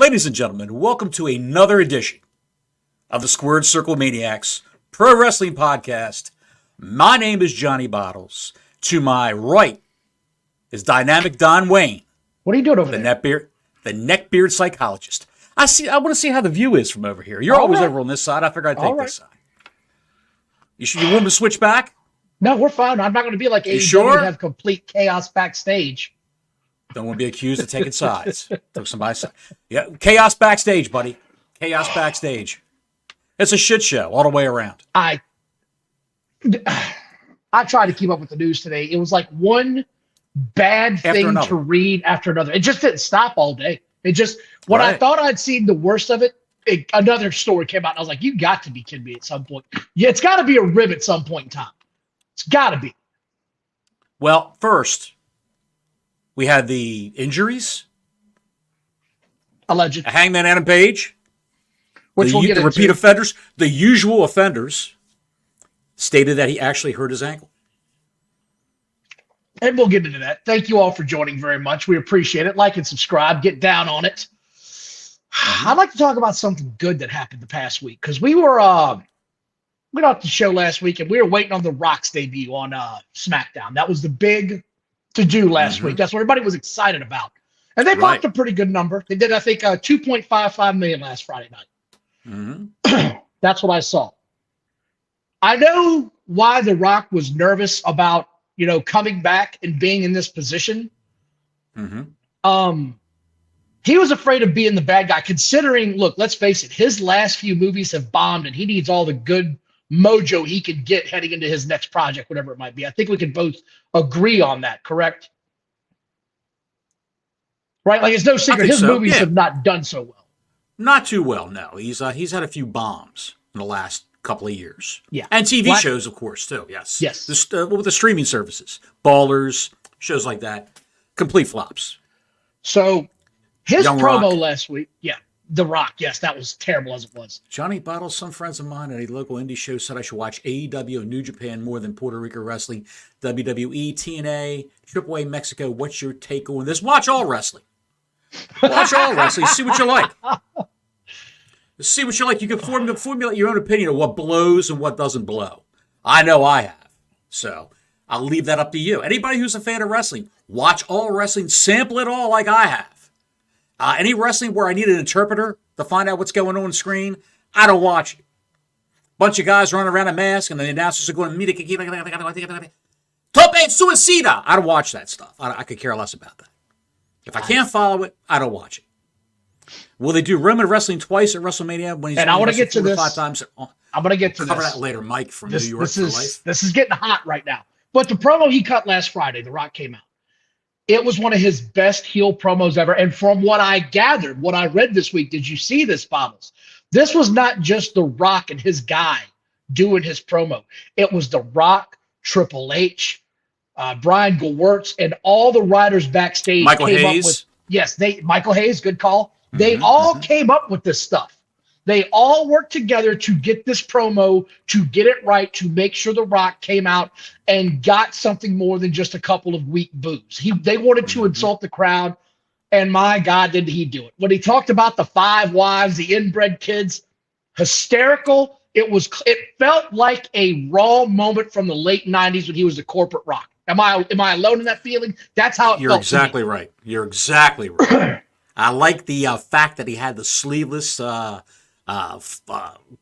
Ladies and gentlemen, welcome to another edition of the Squared Circle Maniacs Pro Wrestling Podcast. My name is Johnny Bottles. To my right is Dynamic Don Wayne. What are you doing over there? The neckbeard psychologist. I want to see how the view is from over here. You're always over on this side. I figured I'd take this side. You want me to switch back? No, we're fine. I'm not going to be like AEW sure? and have complete chaos backstage. Don't want to be accused of taking sides. Took somebody's side. Yeah, chaos backstage, buddy. Chaos backstage. It's a shit show all the way around. I tried to keep up with the news today. It was like one bad thing to read after another. It just didn't stop all day. It just, when I thought I'd seen the worst of it, another story came out. And I was like, you got to be kidding me at some point. Yeah, it's got to be a rib at some point in time. It's got to be. Well, first, we had the injuries. Alleged. Hangman Adam Page. Which we'll get the into. Repeat offenders, the usual offenders, stated that he actually hurt his ankle. And we'll get into that. Thank you all for joining very much. We appreciate it. Like and subscribe. Get down on it. I'd like to talk about something good that happened the past week, because we were off the show last week, and we were waiting on The Rock's debut on Smackdown. That was the big to-do last week. That's what everybody was excited about. And they popped a pretty good number. They did, I think, $2.55 million last Friday night. That's what I saw. I know why The Rock was nervous about, coming back and being in this position. He was afraid of being the bad guy, considering, look, let's face it, his last few movies have bombed, and he needs all the good mojo he could get heading into his next project, whatever it might be. I think we can both agree on that, correct? Right? Like, it's no secret his movies have not done so well. Not too well, no. He's had a few bombs in the last couple of years. Yeah. And TV shows, of course, too. Yes. Yes. With the streaming services. Ballers, shows like that. Complete flops. So, his Young promo Rock. last week, The Rock, yes, that was terrible as it was. Johnny Bottles, some friends of mine at a local indie show said I should watch AEW and New Japan more than Puerto Rico wrestling, WWE, TNA, AAA Mexico. What's your take on this? Watch all wrestling. Watch all wrestling. See what you like. See what you like. You can formulate your own opinion of what blows and what doesn't blow. I know I have. So I'll leave that up to you. Anybody who's a fan of wrestling, watch all wrestling. Sample it all like I have. Any wrestling where I need an interpreter to find out what's going on screen, I don't watch it. Bunch of guys running around a mask and the announcers are going, Tope Suicida. I don't watch that stuff. I could care less about that. If I can't follow it, I don't watch it. Will they do Roman wrestling twice at WrestleMania when he's and I want to get to this 5 times? I'm going to get to cover this. that later, Mike from New York for life. This is getting hot right now. But the promo he cut last Friday, The Rock came out. It was one of his best heel promos ever. And from what I gathered, what I read this week, did you see this, Bottles? This was not just The Rock and his guy doing his promo. It was The Rock, Triple H, Brian Gewirtz, and all the writers backstage. Michael came Hayes. Up with, Michael Hayes, good call. They all came up with this stuff. They all worked together to get this promo, to get it right, to make sure The Rock came out and got something more than just a couple of weak boos. They wanted to insult the crowd, and my God, did he do it. When he talked about the 5 wives, the inbred kids, hysterical. It felt like a raw moment from the late 90s when he was the corporate Rock. Am I alone in that feeling? That's how it felt. You're exactly right. You're exactly right. I like the fact that he had the sleeveless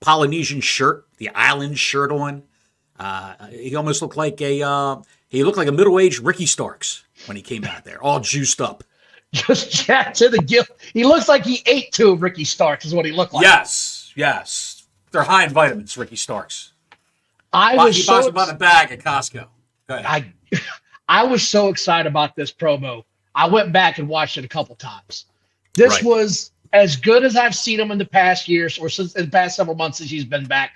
Polynesian shirt, the island shirt on. He almost looked like a middle-aged Ricky Starks when he came out there, all juiced up. Just jacked to the gift. He looks like he ate 2 of Ricky Starks is what he looked like. Yes. They're high in vitamins, Ricky Starks. He buys them by the bag at Costco. Go ahead. I was so excited about this promo. I went back and watched it a couple times. This was as good as I've seen him in the past years, or since in the past several months since he's been back.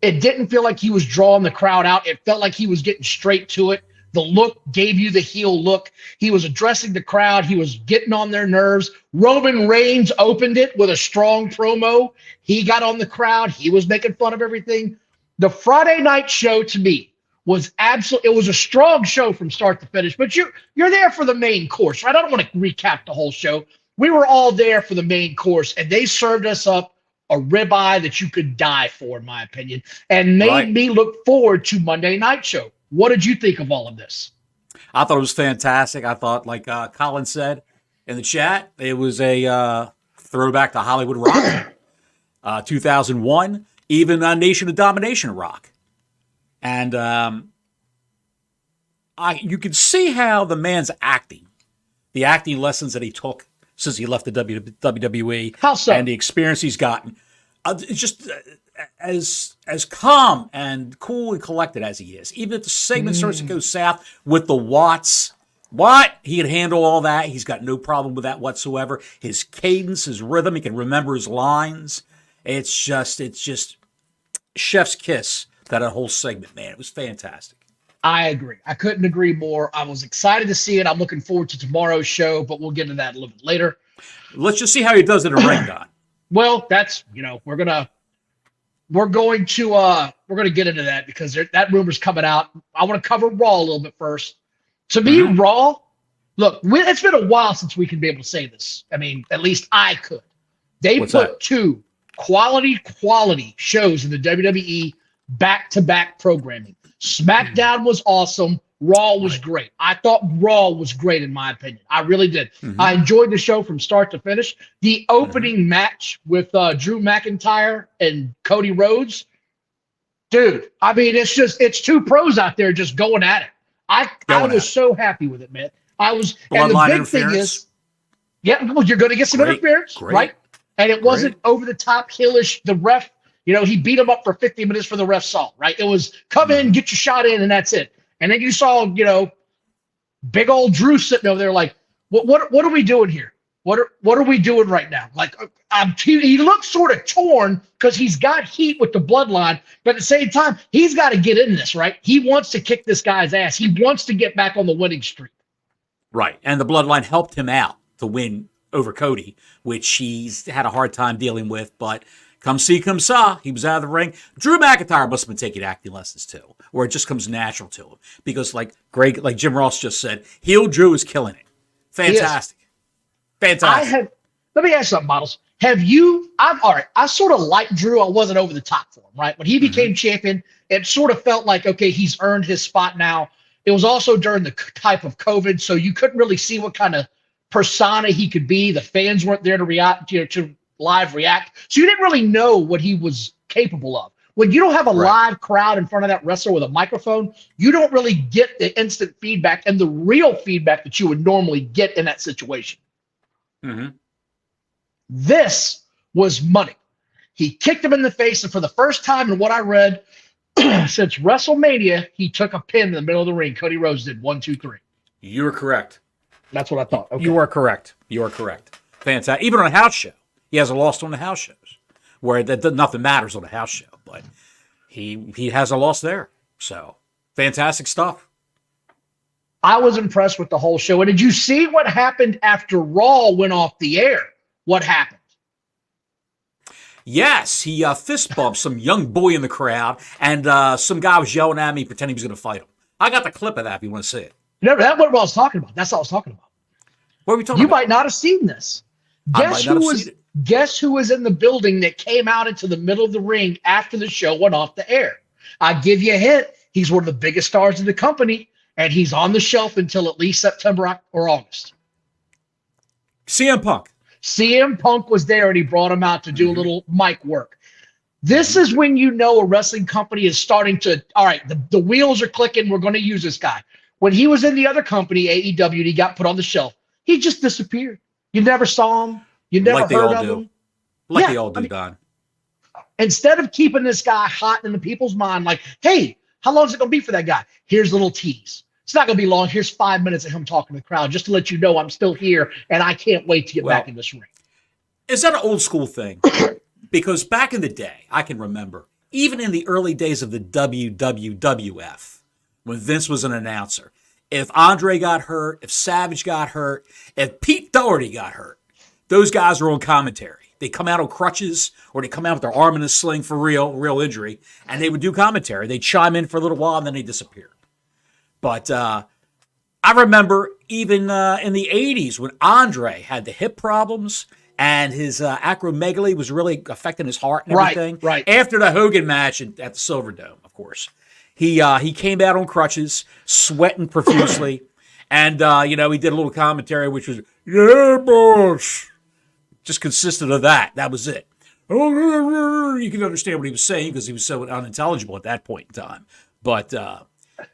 It didn't feel like he was drawing the crowd out. It felt like he was getting straight to it. The look gave you the heel look. He was addressing the crowd. He was getting on their nerves. Roman Reigns opened it with a strong promo. He got on the crowd. He was making fun of everything. The Friday night show to me was absolutely, it was a strong show from start to finish, but you're there for the main course, right? I don't want to recap the whole show. we were all there for the main course, and they served us up a ribeye that you could die for, in my opinion, and made me look forward to Monday Night Show. What did you think of all of this? I thought it was fantastic. I thought, like Colin said in the chat, it was a throwback to Hollywood Rock, 2001, even Nation of Domination Rock. And you can see how the man's acting, the acting lessons that he took since he left the WWE, how so? And the experience he's gotten. It's just as calm and cool and collected as he is. Even if the segment starts to go south with the Watts, he can handle all that. He's got no problem with that whatsoever. His cadence, his rhythm, he can remember his lines. It's just chef's kiss, that whole segment, man. It was fantastic. I agree. I couldn't agree more. I was excited to see it. I'm looking forward to tomorrow's show, but we'll get into that a little bit later. Let's just see how he does it in a ring, Don. Well, that's, we're going to get into that because that rumor's coming out. I want to cover Raw a little bit first. To me, Raw, look, it's been a while since we can be able to say this. I mean, at least I could. They put two quality shows in the WWE back-to-back programming. SmackDown was awesome. Raw was great. I thought Raw was great, in my opinion. I really did. I enjoyed the show from start to finish. The opening match with Drew McIntyre and Cody Rhodes, dude, I mean, it's two pros out there just going at it. I was so happy with it, man. And the big thing is, you're going to get some interference, right? And it wasn't over the top, heelish. The ref, he beat him up for 50 minutes for the ref saw, right? It was come in, get your shot in, and that's it. And then you saw, big old Drew sitting over there like, what are we doing here? What are we doing right now? Like, he looks sort of torn because he's got heat with the bloodline, but at the same time, he's got to get in this, right? He wants to kick this guy's ass. He wants to get back on the winning streak. Right. And the bloodline helped him out to win over Cody, which he's had a hard time dealing with, but come see, come saw, he was out of the ring. Drew McIntyre must have been taking acting lessons too, or it just comes natural to him. Because like Jim Ross just said, heel Drew is killing it. Fantastic. Fantastic. Let me ask you something, Bottles. I sort of liked Drew. I wasn't over the top for him, right? When he became champion, it sort of felt like, okay, he's earned his spot now. It was also during the type of COVID, so you couldn't really see what kind of persona he could be. The fans weren't there to react, to live react. So you didn't really know what he was capable of. When you don't have a live crowd in front of that wrestler with a microphone, you don't really get the instant feedback and the real feedback that you would normally get in that situation. This was money. He kicked him in the face, and for the first time in what I read, since WrestleMania, he took a pin in the middle of the ring. Cody Rhodes did 1, 2, 3. You're correct. That's what I thought. Okay. You are correct. Fantastic. Even on a house show. He hasn't lost on the house shows, where nothing matters on the house show, but he has a loss there. So, fantastic stuff. I was impressed with the whole show. And did you see what happened after Raw went off the air? What happened? Yes, he fist bumped some young boy in the crowd, and some guy was yelling at me, pretending he was going to fight him. I got the clip of that if you want to see it. No, that's what I was talking about. That's what I was talking about. What are we talking about? You might not have seen this. Guess who was in the building that came out into the middle of the ring after the show went off the air? I give you a hint. He's one of the biggest stars in the company, and he's on the shelf until at least September or August. CM Punk. CM Punk was there, and he brought him out to do a little mic work. This is when you know a wrestling company is starting to, all right, the wheels are clicking. We're going to use this guy. When he was in the other company, AEW, and he got put on the shelf, he just disappeared. You never saw him. You never heard of him. They all do, Don. Instead of keeping this guy hot in the people's mind, like, hey, how long is it going to be for that guy? Here's a little tease. It's not going to be long. Here's 5 minutes of him talking to the crowd just to let you know I'm still here and I can't wait to get back in this ring. Is that an old school thing? Because back in the day, I can remember, even in the early days of the WWF, when Vince was an announcer, if Andre got hurt, if Savage got hurt, if Pete Doherty got hurt, those guys were on commentary. They come out on crutches or they come out with their arm in a sling for real injury, and they would do commentary. They'd chime in for a little while and then they disappeared. But I remember even in the 80s when Andre had the hip problems and his acromegaly was really affecting his heart and everything. Right. After the Hogan match at the Silverdome, of course, he came out on crutches, sweating profusely, and he did a little commentary, which was, "Yeah, boss," just consisted of that. That was it. Oh, you can understand what he was saying because he was so unintelligible at that point in time. But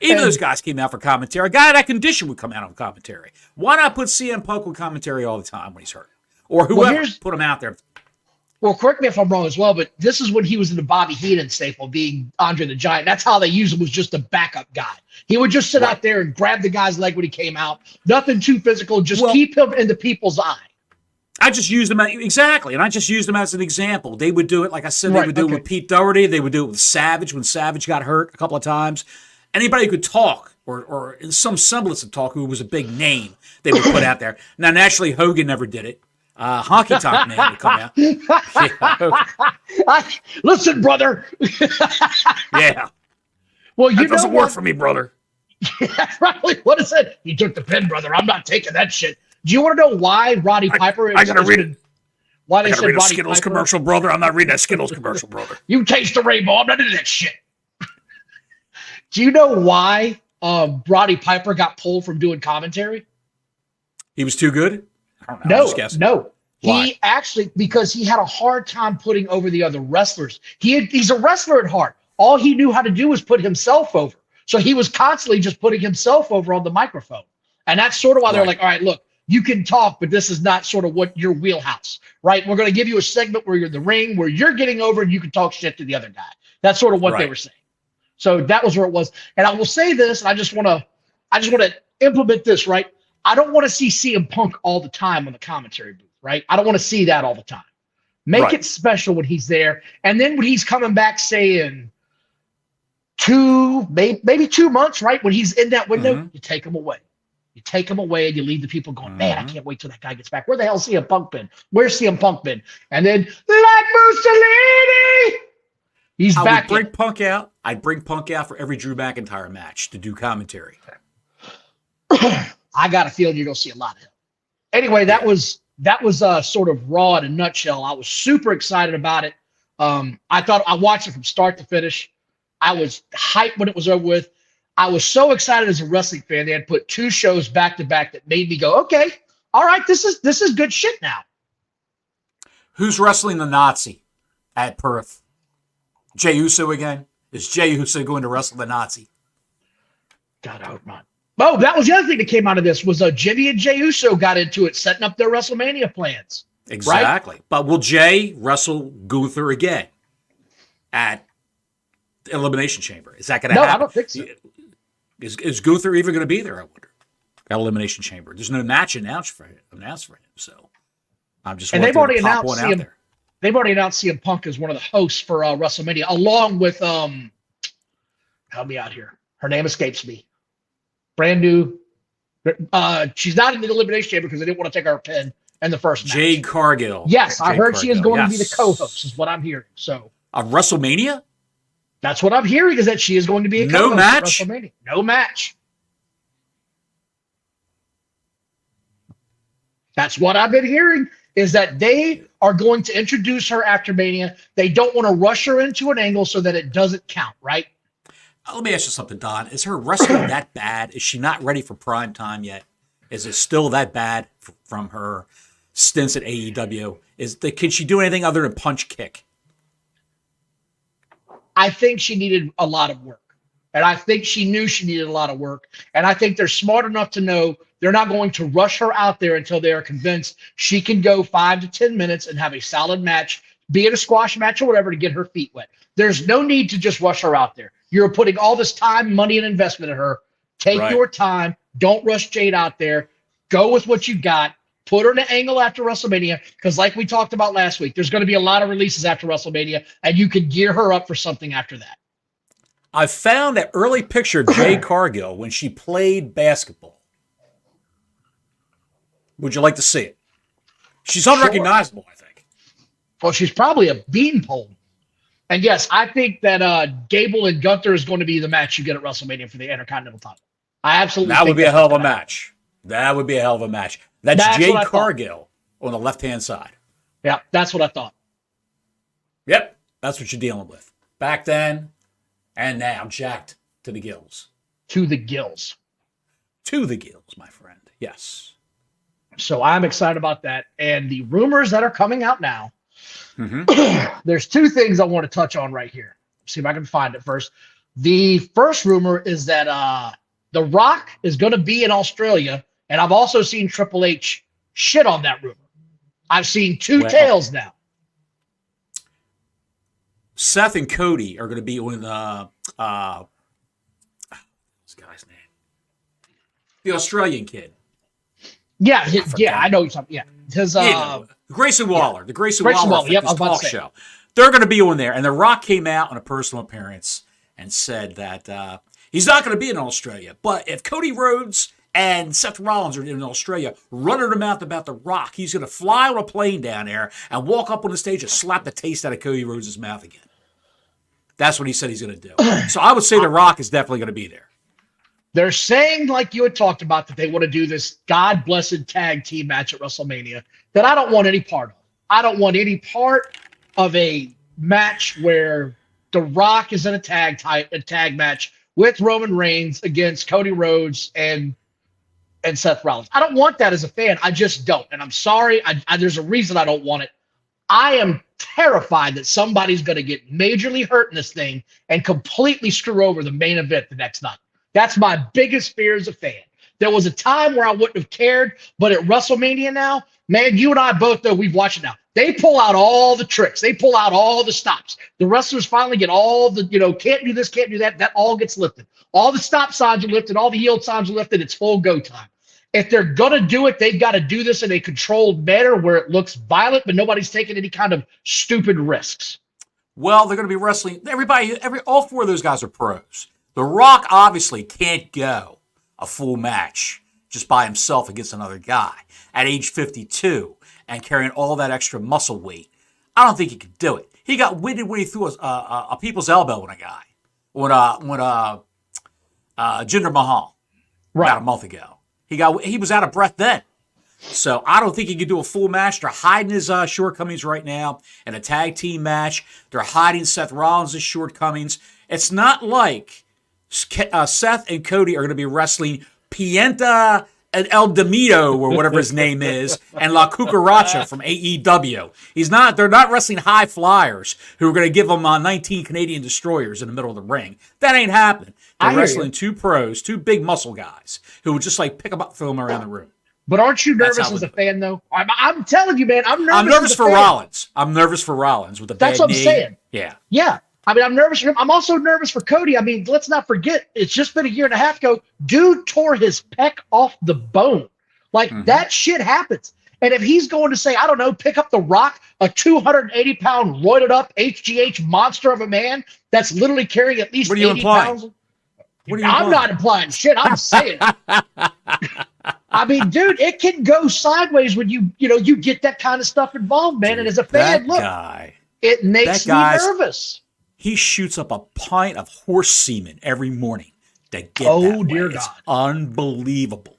even those guys came out for commentary. A guy of that condition would come out on commentary. Why not put CM Punk on commentary all the time when he's hurt? Or whoever, put him out there. Well, correct me if I'm wrong as well, but this is when he was in the Bobby Heenan staple, being Andre the Giant. That's how they used him, was just a backup guy. He would just sit out there and grab the guy's leg when he came out. Nothing too physical, just keep him in the people's eye. I just used them exactly, and I just used them as an example. They would do it, like I said, they would do it with Pete Doherty. They would do it with Savage when Savage got hurt a couple of times. Anybody who could talk, or in some semblance of talk, who was a big name, they would put out there. Now, naturally, Hogan never did it. Honky Tonk Man would come out. Yeah. Listen, brother. Yeah. Well, that doesn't work for me, brother. That's probably what it said. You took the pen, brother. I'm not taking that shit. Do you want to know why Roddy Piper? I gotta read it. Why they said read a Roddy Skittles Piper? Commercial, brother. I'm not reading that Skittles commercial, brother. You taste the rainbow. I'm not into that shit. Do you know why Roddy Piper got pulled from doing commentary? He was too good? I don't know. No. Why? He actually, because he had a hard time putting over the other wrestlers. He's a wrestler at heart. All he knew how to do was put himself over. So he was constantly just putting himself over on the microphone. And that's sort of why they're like, all right, look, you can talk, but this is not sort of what your wheelhouse, right? We're going to give you a segment where you're in the ring, where you're getting over and you can talk shit to the other guy. That's sort of what they were saying. So that was where it was. And I will say this, and I just want to implement this, right? I don't want to see CM Punk all the time on the commentary booth, right? I don't want to see that all the time. Make it special when he's there. And then when he's coming back, say in maybe 2 months, right? When he's in that window, you take him away. You take him away and you leave the people going, man, I can't wait till that guy gets back. Where the hell's CM Punk been? Where's CM Punk been? And then, like Mussolini, he's back. I would bring Punk out. I'd bring Punk out for every Drew McIntyre match to do commentary. I got a feeling you're going to see a lot of him. Anyway, that was sort of Raw in a nutshell. I was super excited about it. I watched it from start to finish. I was hyped when it was over with. I was so excited as a wrestling fan. They had put 2 shows back to back that made me go, okay, all right, this is good shit now. Who's wrestling the Nazi at Perth? Jey Uso again? Is Jey Uso going to wrestle the Nazi? God, I hope not. Oh, that was the other thing that came out of this was Jimmy and Jey Uso got into it, setting up their WrestleMania plans. Exactly. Right? But will Jey wrestle Gunther again at Elimination Chamber? Is that going to happen? No, I don't think so. Is Gunther even going to be there, I wonder, at Elimination Chamber? There's no match announced for him. So I'm just and they've already announced one out there. They've already announced CM Punk as one of the hosts for WrestleMania, along with help me out here. Her name escapes me. Brand new. She's not in the Elimination Chamber because they didn't want to take our pin in the first match. Jade Cargill. Yes, I heard she is going to be the co-host, is what I'm hearing. So of WrestleMania? That's what I'm hearing, is that she is going to be a no match. At WrestleMania. No match. That's what I've been hearing, is that they are going to introduce her after Mania. They don't want to rush her into an angle so that it doesn't count, right? Let me ask you something, Don. Is her wrestling that bad? Is she not ready for prime time yet? Is it still that bad from her stints at AEW? Can she do anything other than punch kick? I think she needed a lot of work. And I think she knew she needed a lot of work. And I think they're smart enough to know they're not going to rush her out there until they are convinced she can go 5 to 10 minutes and have a solid match, be it a squash match or whatever, to get her feet wet. There's no need to just rush her out there. You're putting all this time, money, and investment in her. Take your time. Don't rush Jade out there. Go with what you got. Put her in an angle after WrestleMania, because like we talked about last week, there's going to be a lot of releases after WrestleMania, and you could gear her up for something after that. I found that early picture of Jade Cargill when she played basketball. Would you like to see it? She's unrecognizable, I think. Well, she's probably a beanpole. And yes, I think that Gable and Gunther is going to be the match you get at WrestleMania for the Intercontinental title. I absolutely That think would be a that's hell of a what's gonna happen. match. That would be a hell of a match. That's That's what Jade I thought. Cargill on the left-hand side. Yeah, that's what I thought. Yep, that's what you're dealing with. Back then and now, jacked to the gills. To the gills. To the gills, my friend. Yes. So I'm excited about that. And the rumors that are coming out now, there's two things I want to touch on right here. See if I can find it first. The first rumor is that The Rock is going to be in Australia, and I've also seen Triple H shit on that rumor. I've seen two tales now. Seth and Cody are going to be on this guy's name, the Australian kid. Yeah, I know something. Yeah, his Grayson Waller, the Grayson Waller Yep, his talk show. They're going to be on there, and The Rock came out on a personal appearance and said that he's not going to be in Australia, but if Cody Rhodes and Seth Rollins are in Australia running their mouth about The Rock, he's going to fly on a plane down there and walk up on the stage and slap the taste out of Cody Rhodes' mouth again. That's what he said he's going to do. So I would say The Rock is definitely going to be there. They're saying, like you had talked about, that they want to do this God-blessed tag team match at WrestleMania that I don't want any part of. I don't want any part of a match where The Rock is in a tag match with Roman Reigns against Cody Rhodes and Seth Rollins. I don't want that as a fan. I just don't. And I'm sorry. There's a reason I don't want it. I am terrified that somebody's going to get majorly hurt in this thing and completely screw over the main event the next night. That's my biggest fear as a fan. There was a time where I wouldn't have cared, but at WrestleMania now, man, you and I both know, we've watched it now. They pull out all the tricks. They pull out all the stops. The wrestlers finally get all the, can't do this, can't do that. That all gets lifted. All the stop signs are lifted. All the yield signs are lifted. It's full go time. If they're going to do it, they've got to do this in a controlled manner where it looks violent, but nobody's taking any kind of stupid risks. Well, they're going to be wrestling. All four of those guys are pros. The Rock obviously can't go a full match just by himself against another guy at age 52 and carrying all that extra muscle weight. I don't think he could do it. He got winded when he threw a people's elbow on a guy, when Jinder Mahal, about a month ago. He was out of breath then. So I don't think he could do a full match. They're hiding his shortcomings right now in a tag team match. They're hiding Seth Rollins' shortcomings. It's not like Seth and Cody are going to be wrestling Pienta and El Demito, or whatever his name is, and La Cucaracha from AEW. They're not wrestling high flyers who are going to give them 19 Canadian destroyers in the middle of the ring. That ain't happening. They're wrestling two pros, two big muscle guys who would just pick them up, throw them around the room. But aren't you nervous as a fan, though? I'm telling you, man, I'm nervous. I'm nervous for Rollins. I'm nervous for Rollins with the bad knee. That's what I'm saying. Yeah. Yeah. I'm nervous for him. I'm also nervous for Cody. Let's not forget, it's just been a year and a half ago. Dude tore his pec off the bone. That shit happens. And if he's going to say, I don't know, pick up The Rock, a 280-pound, roided up HGH monster of a man that's literally carrying at least 80 pounds. I'm not implying shit. I'm saying. Dude, it can go sideways when you get that kind of stuff involved, man. Dude, and as a fan, it makes me nervous. He shoots up a pint of horse semen every morning to get that dear way. God. It's unbelievable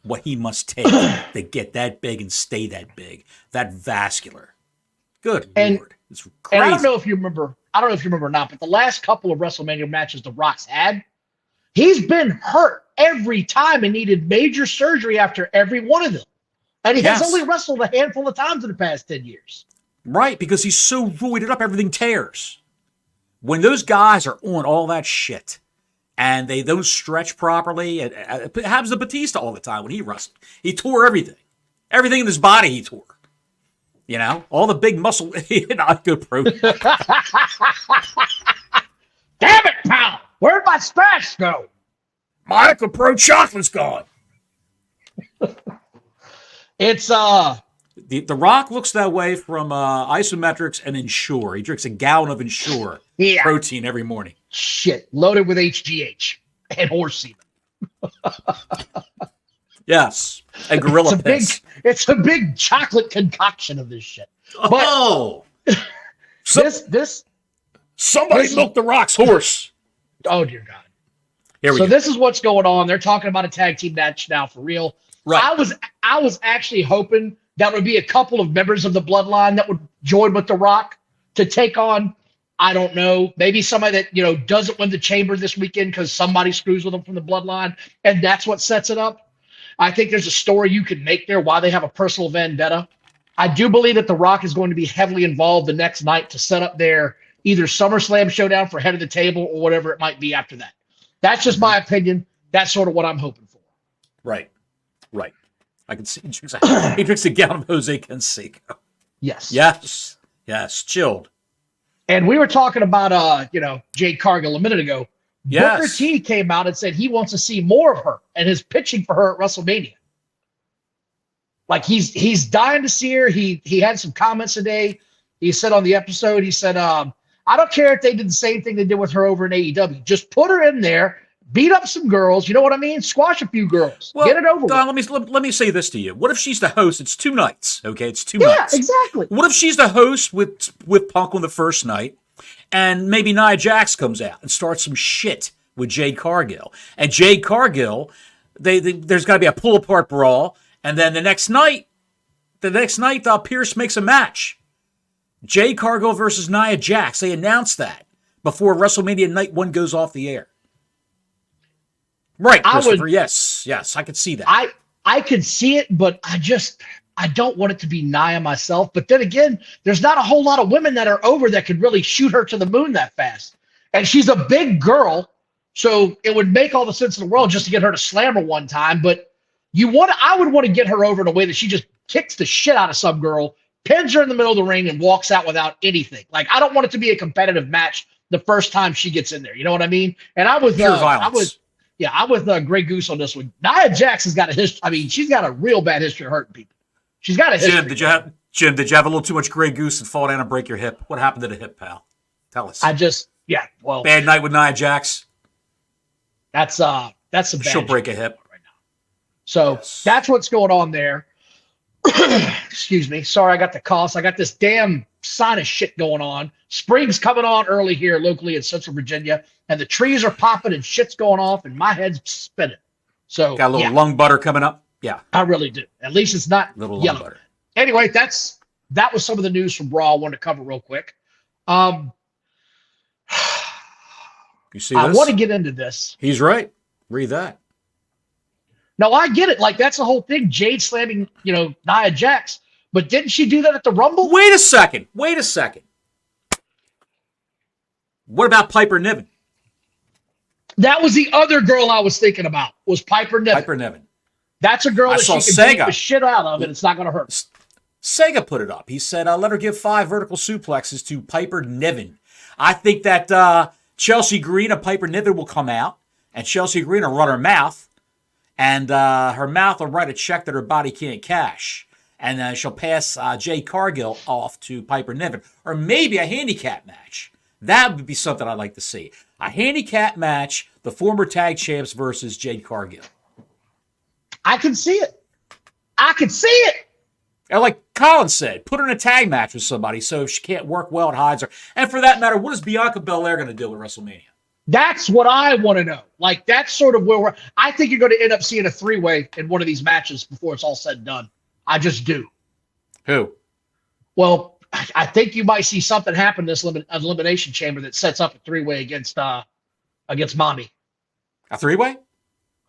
what he must take to get that big and stay that big, that vascular. Good Lord. It's crazy. And I don't know if you remember or not, but the last couple of WrestleMania matches The Rock's had, he's been hurt every time and needed major surgery after every one of them. And he has only wrestled a handful of times in the past 10 years. Right, because he's so roided up, everything tears. When those guys are on all that shit and they don't stretch properly, it happens to Batista all the time when he wrestled. He tore everything. Everything in his body he tore. All the big muscle. Not good pro. Damn it, pal. Where'd my stash go? My Aqua Pro chocolate's gone. It's The Rock looks that way from Isometrics and Ensure. He drinks a gallon of Ensure protein every morning. Shit, loaded with HGH and horse semen. Yes, and gorilla piss. It's a big chocolate concoction of this shit. Somebody milked The Rock's horse. Oh dear God. Here we So go. this is what's going on. They're talking about a tag team match now for real. Right. I was actually hoping that would be a couple of members of the Bloodline that would join with The Rock to take on, I don't know, maybe somebody that, doesn't win the chamber this weekend because somebody screws with them from the Bloodline, and that's what sets it up. I think there's a story you could make there why they have a personal vendetta. I do believe that The Rock is going to be heavily involved the next night to set up their either SummerSlam showdown for head of the table or whatever it might be after that. That's just my opinion. That's sort of what I'm hoping for. Right. I can see he drinks a gallon of Jose Canseco. Yes. Yes. Chilled. And we were talking about, Jade Cargill a minute ago. Yes. Booker T came out and said he wants to see more of her and is pitching for her at WrestleMania. Like he's dying to see her. He had some comments today. He said on the episode, he said, I don't care if they did the same thing they did with her over in AEW. Just put her in there, beat up some girls. You know what I mean? Squash a few girls. Well, get it over Don, with. let me say this to you. What if she's the host? It's 2 nights, okay? It's 2 nights. Yeah, exactly. What if she's the host with Punk on the first night, and maybe Nia Jax comes out and starts some shit with Jade Cargill? And Jade Cargill, there's got to be a pull-apart brawl, and then the next night, Pierce makes a match. Jade Cargill versus Nia Jax. They announced that before WrestleMania Night 1 goes off the air. Right, Christopher. Yes, I could see that. I could see it, but I don't want it to be Nia myself. But then again, there's not a whole lot of women that are over that could really shoot her to the moon that fast. And she's a big girl, so it would make all the sense in the world just to get her to slam her one time. But I would want to get her over in a way that she just kicks the shit out of some girl, pins her in the middle of the ring, and walks out without anything. Like, I don't want it to be a competitive match the first time she gets in there. You know what I mean? And I was pure violence. I'm with Grey Goose on this one. Nia Jax has got a history. I mean, she's got a real bad history of hurting people. She's got a history. Jim, did you have a little too much Grey Goose and fall down and break your hip? What happened to the hip, pal? Tell us. Bad night with Nia Jax. That's a bad. She'll break a hip right now. So That's what's going on there. Excuse me. Sorry, I got the coughs. I got this damn sinus shit going on. Spring's coming on early here locally in Central Virginia, and the trees are popping and shit's going off, and my head's spinning. So got a little lung butter coming up. Yeah, I really do. At least it's not little yellow. Lung butter. Anyway, that was some of the news from Raw I wanted to cover real quick. You see this? I want to get into this. He's right. Read that. No, I get it. Like, that's the whole thing. Jade slamming, Nia Jax. But didn't she do that at the Rumble? Wait a second. What about Piper Niven? That was the other girl I was thinking about, was Piper Niven. That's a girl that she can beat the shit out of, and it's not going to hurt. Sega put it up. He said, let her give 5 vertical suplexes to Piper Niven. I think that Chelsea Green of Piper Niven will come out, and Chelsea Green will run her mouth, and her mouth will write a check that her body can't cash. And she'll pass Jade Cargill off to Piper Niven. Or maybe a handicap match. That would be something I'd like to see. A handicap match, the former tag champs versus Jade Cargill. I can see it. And like Colin said, put her in a tag match with somebody so if she can't work well, it hides her. And for that matter, what is Bianca Belair going to do at WrestleMania? That's what I want to know. Like, that's sort of where I think you're going to end up seeing a 3-way in one of these matches before it's all said and done. I just do. Who? Well, I think you might see something happen in this elimination chamber that sets up a 3-way against Mommy. A 3-way?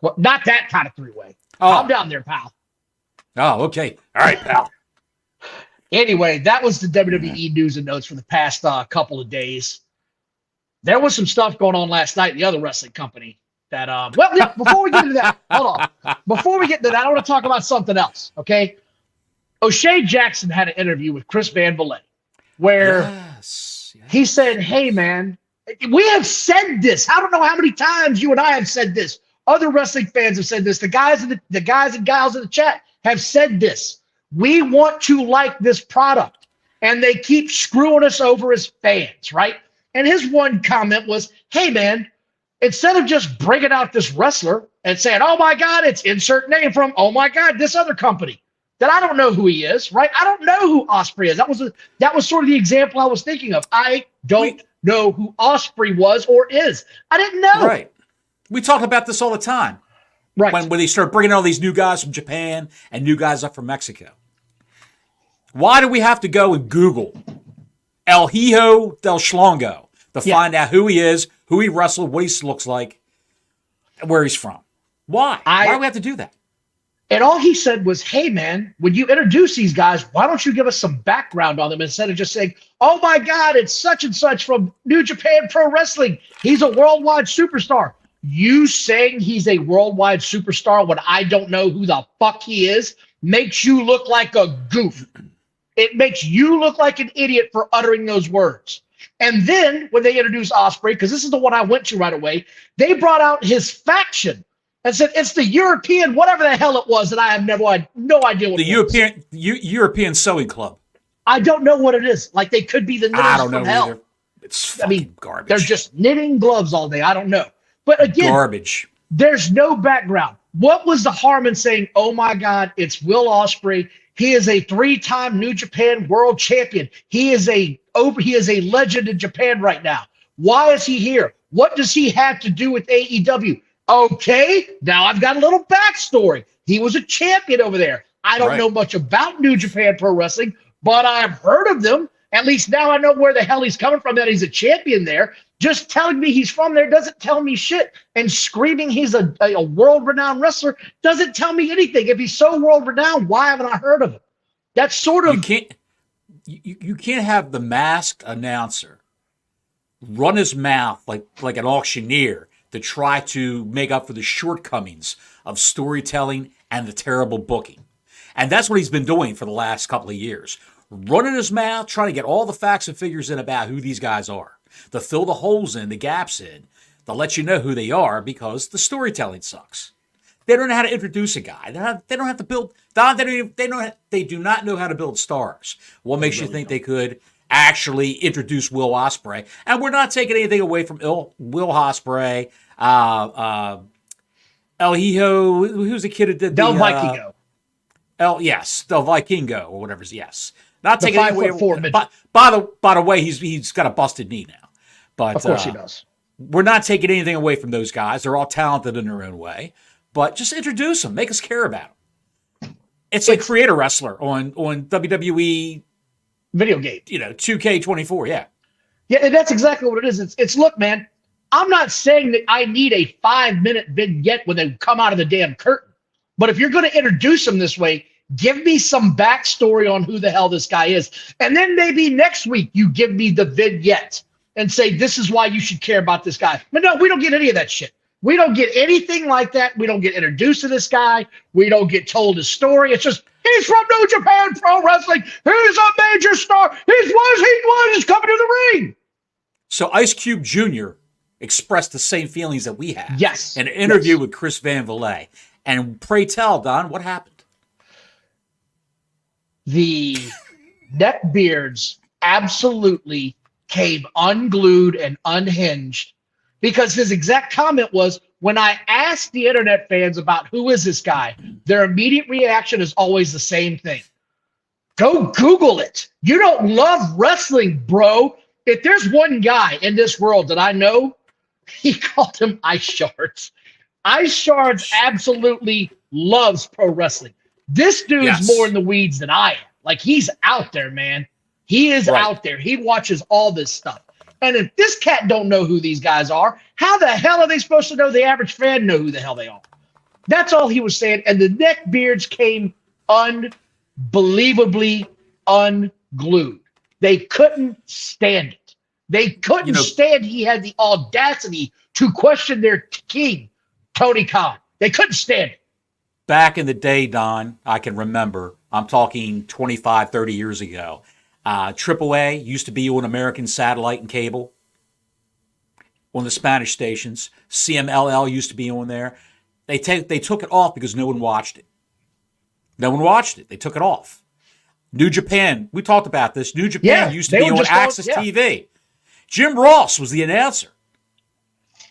Well, not that kind of 3-way. Oh. I'm down there, pal. Oh, okay. All right, pal. Anyway, that was the WWE news and notes for the past couple of days. There was some stuff going on last night in the other wrestling company that, before we get into that, hold on. Before we get into that, I want to talk about something else, okay? O'Shea Jackson had an interview with Chris Van Vliet where he said, hey, man, we have said this. I don't know how many times you and I have said this. Other wrestling fans have said this. The guys and gals in the chat have said this. We want to like this product, and they keep screwing us over as fans, right? And his one comment was, hey, man, instead of just bringing out this wrestler and saying, oh, my God, it's insert name from, oh, my God, this other company that I don't know who he is, right? I don't know who Ospreay is. That was sort of the example I was thinking of. I don't know who Ospreay was or is. I didn't know. Right. We talk about this all the time. Right. When they start bringing all these new guys from Japan and new guys up from Mexico. Why do we have to go and Google El Hijo del Schlongo to find out who he is, who he wrestled, what he looks like, where he's from? Why? Why do we have to do that? And all he said was, hey, man, when you introduce these guys, why don't you give us some background on them instead of just saying, oh, my God, it's such and such from New Japan Pro Wrestling. He's a worldwide superstar. You saying he's a worldwide superstar when I don't know who the fuck he is makes you look like a goof. It makes you look like an idiot for uttering those words. And then when they introduced Ospreay, because this is the one I went to right away, they brought out his faction and said it's the European, whatever the hell it was, that I have no idea what the European Sewing Club. I don't know what it is. Like they could be the knitters I don't know from hell. either. It's fucking garbage. They're just knitting gloves all day. I don't know. But again, garbage. There's no background. What was the harm in saying, oh my God, it's Will Ospreay. He is a 3-time New Japan World Champion. He is a legend in Japan right now. Why is he here? What does he have to do with AEW? Okay, now I've got a little backstory. He was a champion over there. I don't know much about New Japan Pro Wrestling, but I've heard of them. At least now I know where the hell he's coming from, that he's a champion there. Just telling me he's from there doesn't tell me shit. And screaming he's a world-renowned wrestler doesn't tell me anything. If he's so world-renowned, why haven't I heard of him? That's sort of... You can't have the masked announcer run his mouth like an auctioneer to try to make up for the shortcomings of storytelling and the terrible booking. And that's what he's been doing for the last couple of years. Running his mouth, trying to get all the facts and figures in about who these guys are, to fill the holes in, the gaps in, to let you know who they are because the storytelling sucks. They don't know how to introduce a guy. They don't have to build. They do not know how to build stars. What makes you think they could actually introduce Will Ospreay? And we're not taking anything away from Will Ospreay. El Hijo, who's the kid who did Del the Vikingo. Del Vikingo or whatever. Yes, not taking away. By the way, he's got a busted knee now. But of course he does. We're not taking anything away from those guys. They're all talented in their own way. But just introduce them. Make us care about them. It's like Create a Wrestler on WWE video game. 2K24, yeah. Yeah, and that's exactly what it is. It's look, man, I'm not saying that I need a 5-minute vignette when they come out of the damn curtain. But if you're going to introduce them this way, give me some backstory on who the hell this guy is. And then maybe next week you give me the vignette and say, this is why you should care about this guy. But no, we don't get any of that shit. We don't get anything like that. We don't get introduced to this guy. We don't get told his story. It's just, he's from New Japan Pro Wrestling. He's a major star. He's coming to the ring. So Ice Cube Jr. expressed the same feelings that we had. Yes. In an interview with Chris Van Vliet. And pray tell, Don, what happened? The neckbeards absolutely came unglued and unhinged. Because his exact comment was, when I asked the internet fans about who is this guy, their immediate reaction is always the same thing. Go Google it. You don't love wrestling, bro. If there's one guy in this world that I know, he called him Ice Shards. Ice Shards absolutely loves pro wrestling. This dude's more in the weeds than I am. Like, he's out there, man. He is out there. He watches all this stuff. And if this cat don't know who these guys are, how the hell are they supposed to know the average fan know who the hell they are? That's all he was saying. And the neckbeards came unbelievably unglued. They couldn't stand it. They couldn't stand he had the audacity to question their king, Tony Khan. They couldn't stand it. Back in the day, Don, I can remember, I'm talking 25, 30 years ago, AAA used to be on American satellite and cable on the Spanish stations. CMLL used to be on there. They took it off because no one watched it. No one watched it. They took it off. New Japan, we talked about this. New Japan used to be on Access TV. Jim Ross was the announcer.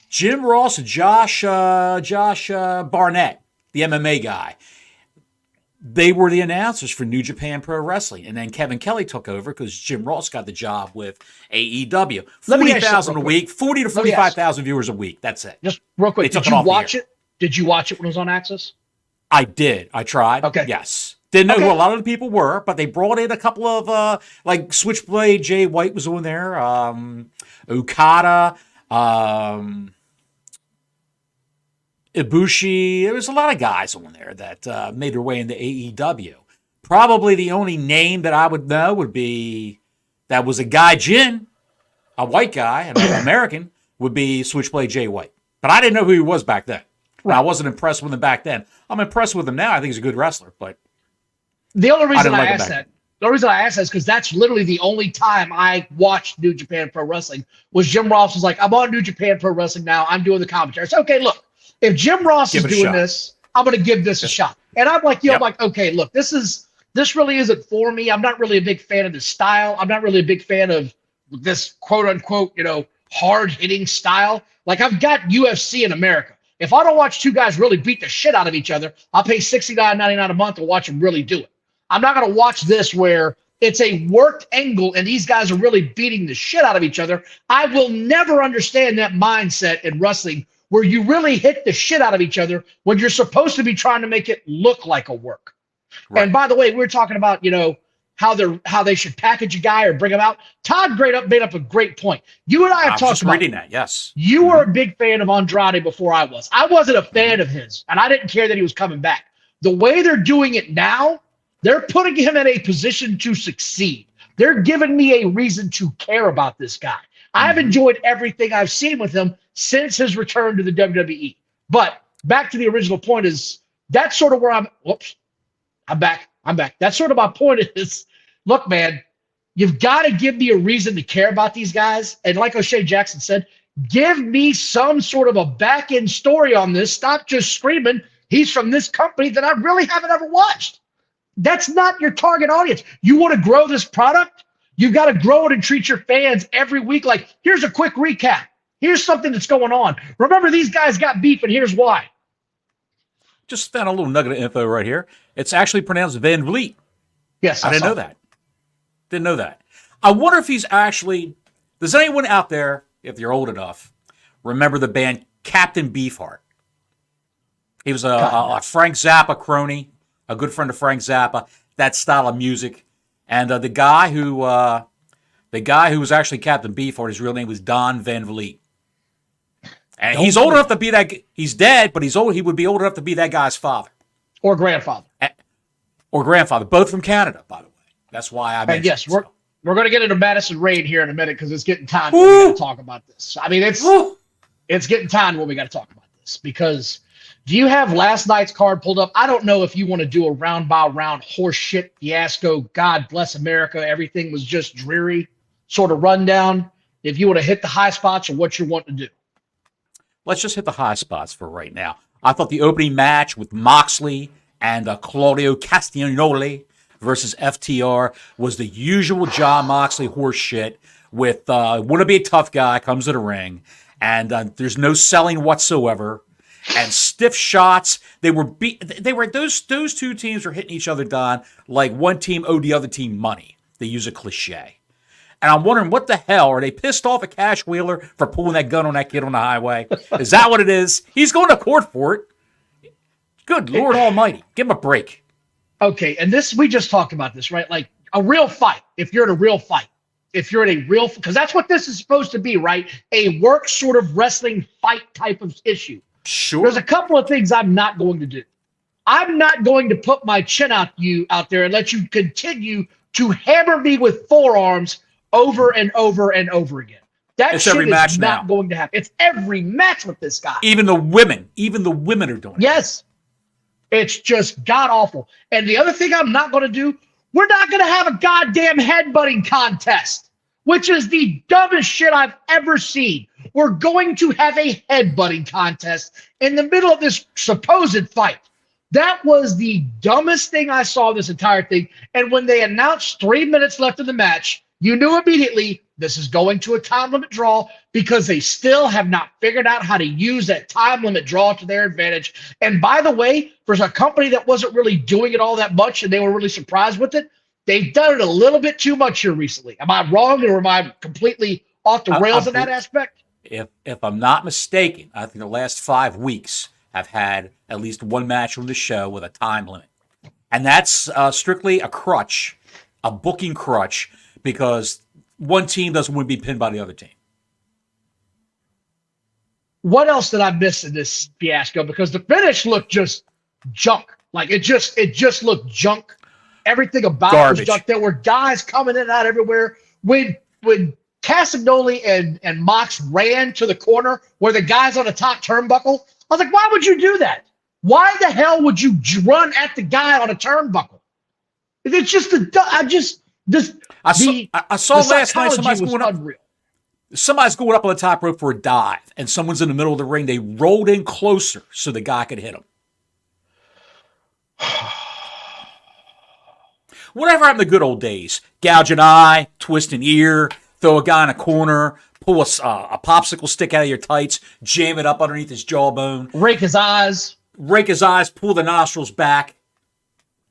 Jim Ross and Josh Barnett, the MMA guy. they were the announcers for New Japan Pro Wrestling. And then Kevin Kelly took over because Jim Ross got the job with AEW. 40,000 a week, 40 to 45,000 viewers a week. That's it. Just real quick, did you watch it? Did you watch it when it was on Access? I did. I tried. Okay. Yes. Didn't know who a lot of the people were, but they brought in a couple of, like Switchblade, Jay White was on there, Okada, Ibushi. There was a lot of guys on there that made their way into AEW. Probably the only name that I would know would be that was a Gaijin, a white guy, an American, would be Switchblade Jay White. But I didn't know who he was back then. Right. I wasn't impressed with him back then. I'm impressed with him now. I think he's a good wrestler, but the only reason I asked that is because that's literally the only time I watched New Japan Pro Wrestling was Jim Ross was like, I'm on New Japan Pro Wrestling now. I'm doing the commentary. I said, okay, look, if Jim Ross is doing this, I'm going to give this a shot. And I'm like, I'm like, okay, look, this really isn't for me. I'm not really a big fan of the style. I'm not really a big fan of this quote unquote, hard hitting style. Like I've got UFC in America. If I don't watch two guys really beat the shit out of each other, I'll pay $69.99 a month to watch them really do it. I'm not going to watch this where it's a worked angle and these guys are really beating the shit out of each other. I will never understand that mindset in wrestling where you really hit the shit out of each other when you're supposed to be trying to make it look like a work. Right. And by the way, we're talking about, how they should package a guy or bring him out. Todd made up a great point. You and I have talked about reading that. Yes. You were a big fan of Andrade before I was. I wasn't a fan of his, and I didn't care that he was coming back. The way they're doing it now, they're putting him in a position to succeed. They're giving me a reason to care about this guy. I've enjoyed everything I've seen with him since his return to the WWE. But back to the original point is that's sort of where I'm back. That's sort of my point is, look, man, you've got to give me a reason to care about these guys. And like O'Shea Jackson said, give me some sort of a back-end story on this. Stop just screaming, he's from this company that I really haven't ever watched. That's not your target audience. You want to grow this product? You've got to grow it and treat your fans every week like, here's a quick recap. Here's something that's going on. Remember, these guys got beef, and here's why. Just found a little nugget of info right here. It's actually pronounced Van Vliet. Yes, I didn't know that. Didn't know that. I wonder if he's actually. Does anyone out there, if you're old enough, remember the band Captain Beefheart? He was a Frank Zappa crony, a good friend of Frank Zappa. That style of music, and the guy who was actually Captain Beefheart, his real name was Don Van Vliet. And he's old enough to be that. He's dead, but he would be old enough to be that guy's father or grandfather, both from Canada, by the way. That's why I mentioned. And yes, we're going to get into Madison Rain here in a minute because it's getting time when we got to talk about this. I mean, it's getting time when we got to talk about this because do you have last night's card pulled up? I don't know if you want to do a round by round horse shit fiasco. God bless America. Everything was just dreary sort of rundown. If you want to hit the high spots or what you're wanting to do. Let's just hit the high spots for right now. I thought the opening match with Moxley and Claudio Castagnoli versus FTR was the usual John Moxley horse shit with want to be a tough guy, comes to the ring, and there's no selling whatsoever, and stiff shots. Those two teams were hitting each other down like one team owed the other team money. They use a cliche. And I'm wondering, what the hell? Are they pissed off at Cash Wheeler for pulling that gun on that kid on the highway? Is that what it is? He's going to court for it. Good Lord Almighty. Give him a break. Okay, and we just talked about this, right? Like a real fight, if you're in a real fight, because that's what this is supposed to be, right? A work sort of wrestling fight type of issue. Sure. There's a couple of things I'm not going to do. I'm not going to put my chin out there and let you continue to hammer me with forearms over and over and over again. That shit is not going to happen. It's every match with this guy. Even the women are doing it. Yes. It's just god awful. And the other thing I'm not going to do, we're not going to have a goddamn headbutting contest, which is the dumbest shit I've ever seen. We're going to have a headbutting contest in the middle of this supposed fight. That was the dumbest thing I saw this entire thing. And when they announced 3 minutes left in the match, you knew immediately this is going to a time limit draw because they still have not figured out how to use that time limit draw to their advantage. And by the way, for a company that wasn't really doing it all that much and they were really surprised with it, they've done it a little bit too much here recently. Am I wrong, or am I completely off the rails in that aspect? If I'm not mistaken, I think the last 5 weeks have had at least one match on the show with a time limit. And that's strictly a crutch, a booking crutch, because one team doesn't want to be pinned by the other team. What else did I miss in this fiasco? Because the finish looked just junk. Like it just looked junk. Everything about it was junk. There were guys coming in and out everywhere. When Castagnoli and Mox ran to the corner where the guy's on the top turnbuckle, I was like, why would you do that? Why the hell would you run at the guy on a turnbuckle? It's just I saw last night somebody's going up on the top rope for a dive, and someone's in the middle of the ring. They rolled in closer so the guy could hit him. Whatever happened to the good old days? Gouge an eye, twist an ear, throw a guy in a corner, pull a popsicle stick out of your tights, jam it up underneath his jawbone. Rake his eyes, pull the nostrils back.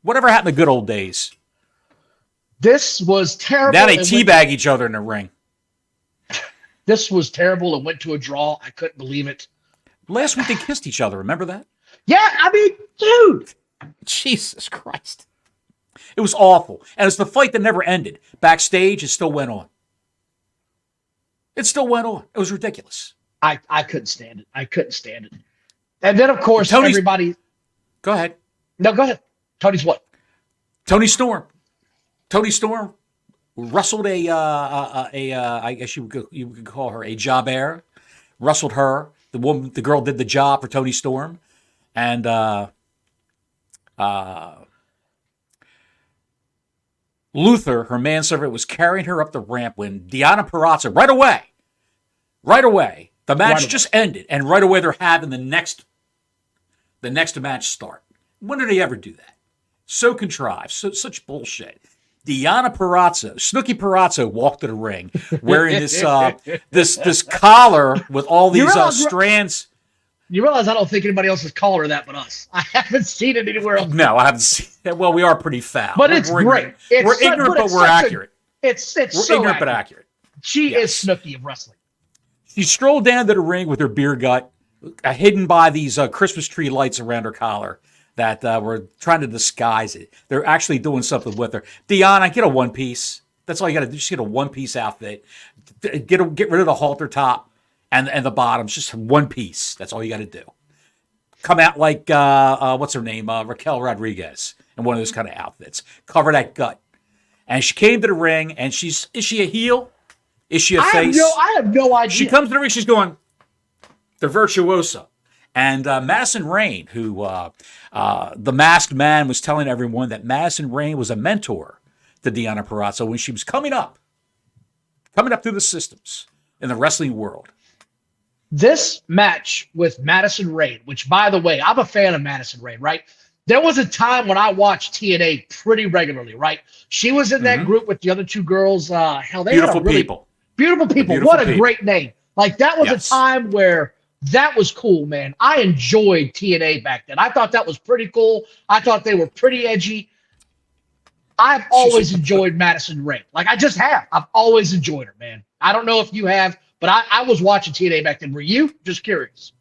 Whatever happened to the good old days? This was terrible. Now they teabag each other in the ring. This was terrible and went to a draw. I couldn't believe it. Last week they kissed each other. Remember that? Yeah, I mean, dude. Jesus Christ. It was awful. And it's the fight that never ended. Backstage, it still went on. It still went on. It was ridiculous. I couldn't stand it. I couldn't stand it. And then, of course, everybody. Go ahead. No, go ahead. Tony's what? Tony Storm. Tony Storm wrestled I guess you could call her a jobber. Wrestled her. The girl did the job for Tony Storm. And Luther, her manservant, was carrying her up the ramp when Deonna Purrazzo, right away, the match just ended, and right away they're having the next match start. When did they ever do that? So contrived, such bullshit. Deonna Purrazzo, Snooki Purrazzo, walked to the ring wearing this collar with all these strands. You realize I don't think anybody else has called her that but us. I haven't seen it anywhere else. No, I haven't seen it. Well, we are pretty foul. But it's great. We're ignorant, but we're accurate. We're so ignorant, but accurate. She is Snooki of wrestling. She strolled down to the ring with her beer gut, hidden by these Christmas tree lights around her collar that were trying to disguise it. They're actually doing something with her. Deonna, get a one-piece. That's all you got to do. Just get a one-piece outfit. Get rid of the halter top. And the bottoms, just one piece. That's all you got to do. Come out like, what's her name? Raquel Rodriguez in one of those kind of outfits. Cover that gut. And she came to the ring, and is she a heel? Is she a face? I have no idea. She comes to the ring, she's going, the virtuosa. And Madison Rayne, who the masked man was telling everyone that Madison Rayne was a mentor to Deonna Purrazzo when she was coming up through the systems in the wrestling world. This match with Madison Rayne, which, by the way, I'm a fan of Madison Rayne, right? There was a time when I watched TNA pretty regularly, right? She was in that group with the other two girls. Hell, they Beautiful had people. Beautiful people. What a great name. Like, that was a time where that was cool, man. I enjoyed TNA back then. I thought that was pretty cool. I thought they were pretty edgy. I've always enjoyed Madison Rayne. Like, I just have. I've always enjoyed her, man. I don't know if you have, but I was watching TNA back then. Were you? Just curious.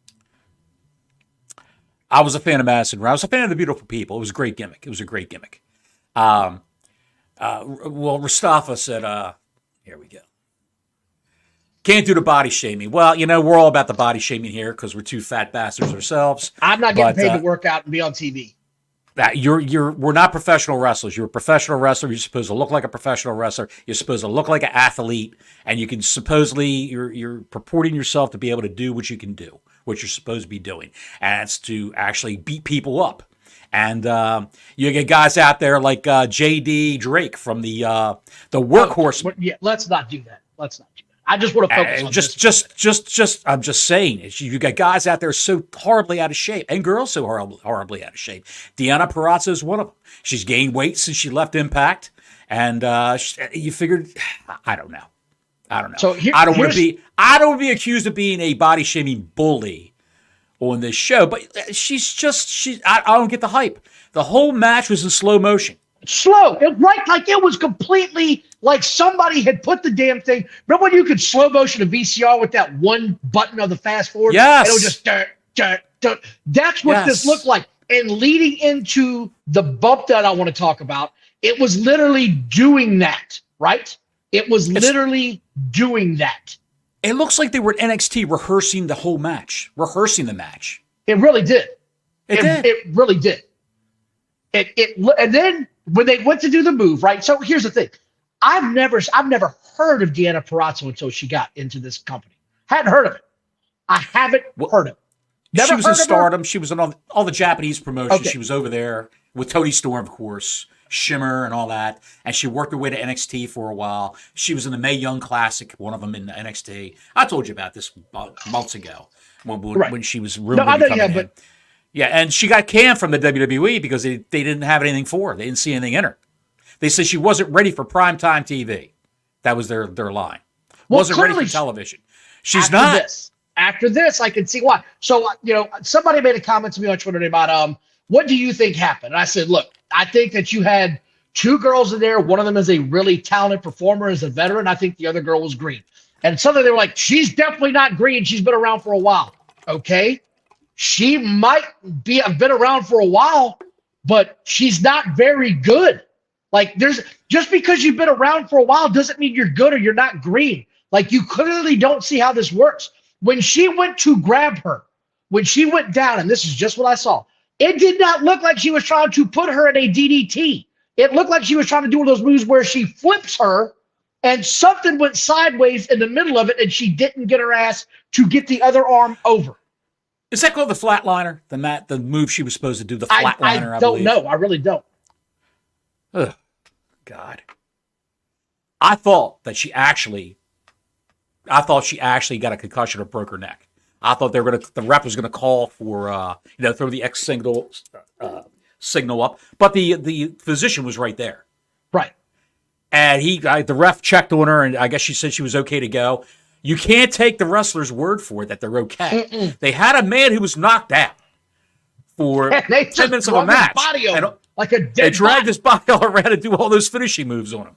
I was a fan of Madison Rayne. I was a fan of the Beautiful People. It was a great gimmick. Well, Mustafa said, here we go. Can't do the body shaming. Well, we're all about the body shaming here because we're two fat bastards ourselves. I'm not getting paid to work out and be on TV. We're not professional wrestlers. You're a professional wrestler. You're supposed to look like a professional wrestler. You're supposed to look like an athlete, and you can supposedly you're purporting yourself to be able to do what you can do, what you're supposed to be doing, and it's to actually beat people up. And you get guys out there like J.D. Drake from the Workhorse. Yeah, let's not do that. I just want to focus on I'm just saying, you got guys out there so horribly out of shape, and girls so horribly out of shape. Deonna Purrazzo is one of them. She's gained weight since she left Impact, and you figured, I don't know. I don't know. So I don't want to be accused of being a body shaming bully on this show, but I don't get the hype. The whole match was in slow motion. Slow, right? Like it was completely like somebody had put the damn thing. Remember when you could slow motion a VCR with that one button of the fast forward? Yes. And it would just dirt. That's what this looked like. And leading into the bump that I want to talk about, it was literally doing that, right? It was literally doing that. It looks like they were at NXT rehearsing the whole match, rehearsing the match. It really did. It really did. And then when they went to do the move, right? So here's the thing. I've never heard of Deanna Purrazzo until she got into this company. Hadn't heard of it. I haven't heard of it. Never she was heard in of Stardom. She was in all the Japanese promotions. Okay. She was over there with Toni Storm, of course, Shimmer and all that. And she worked her way to NXT for a while. She was in the Mae Young Classic, one of them in NXT. I told you about this months ago when she was really coming in. Yeah, and she got canned from the WWE because they didn't have anything for her. They didn't see anything in her. They said she wasn't ready for primetime TV. That was their line. Wasn't ready for television. She's not. After this, I can see why. So, somebody made a comment to me on Twitter about, what do you think happened? And I said, look, I think that you had two girls in there. One of them is a really talented performer, is a veteran. I think the other girl was green. And suddenly they were like, she's definitely not green. She's been around for a while. Okay. She might have been around for a while, but she's not very good. Like just because you've been around for a while doesn't mean you're good or you're not green. Like you clearly don't see how this works. When she went to grab her, when she went down, and this is just what I saw, it did not look like she was trying to put her in a DDT. It looked like she was trying to do one of those moves where she flips her and something went sideways in the middle of it and she didn't get her ass to get the other arm over. Is that called the flatliner? The move she was supposed to do, the flatliner, I don't know. I really don't. Ugh, God. I thought she actually got a concussion or broke her neck. I thought the rep was gonna call for throw the X signal up, but the physician was right there. Right. And the ref checked on her, and I guess she said she was okay to go. You can't take the wrestler's word for it that they're okay. Mm-mm. They had a man who was knocked out for 10 minutes of a match. Like a dead they dragged his body all around to do all those finishing moves on him.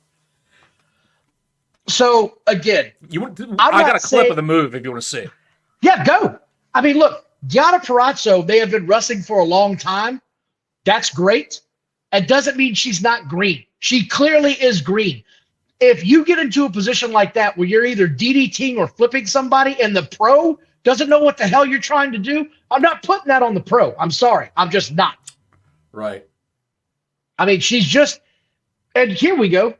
So, again, I got a clip of the move if you want to see it. Yeah, go. I mean, look, Deanna Purrazzo, they have been wrestling for a long time. That's great. It doesn't mean she's not green. She clearly is green. If you get into a position like that where you're either DDTing or flipping somebody and the pro doesn't know what the hell you're trying to do, I'm not putting that on the pro. I'm sorry. I'm just not. Right. I mean, she's just, and here we go.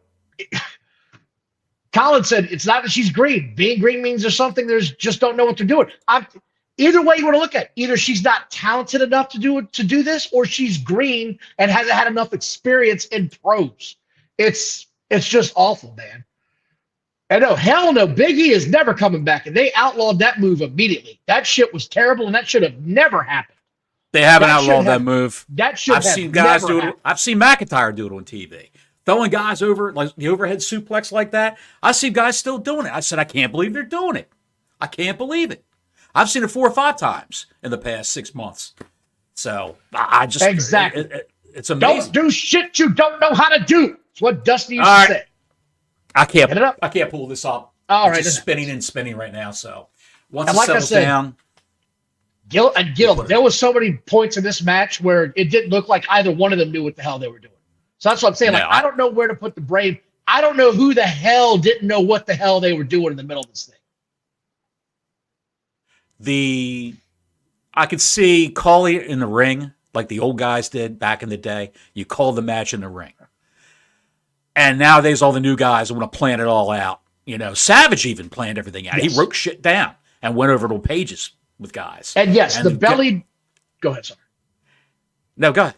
Colin said it's not that she's green. Being green means there's something there's just don't know what they're doing. Either way you want to look at it, either she's not talented enough to do this, or she's green and hasn't had enough experience in pros. It's just awful, man. And no, hell no, Big E is never coming back, and they outlawed that move immediately. That shit was terrible, and that should have never happened. They haven't outlawed that move. That should I've seen guys do it. I've seen McIntyre do it on TV. Throwing guys over, like the overhead suplex like that. I see guys still doing it. I said, I can't believe they're doing it. I can't believe it. I've seen it 4 or 5 times in the past 6 months. So I just exactly. It's amazing. Don't do shit you don't know how to do. It's what Dusty used to say. I can't pull this up. All right, it's just spinning and spinning right now. So once and it like settles down. Gil, there was so many points in this match where it didn't look like either one of them knew what the hell they were doing. So that's what I'm saying. I don't know where to put the blame. I don't know who the hell didn't know what the hell they were doing in the middle of this thing. I could see calling it in the ring like the old guys did back in the day. You call the match in the ring. And nowadays all the new guys want to plan it all out. Savage even planned everything out. Yes. He wrote shit down and went over to pages with guys. And yes, the belly. Go ahead, sorry. No, go ahead.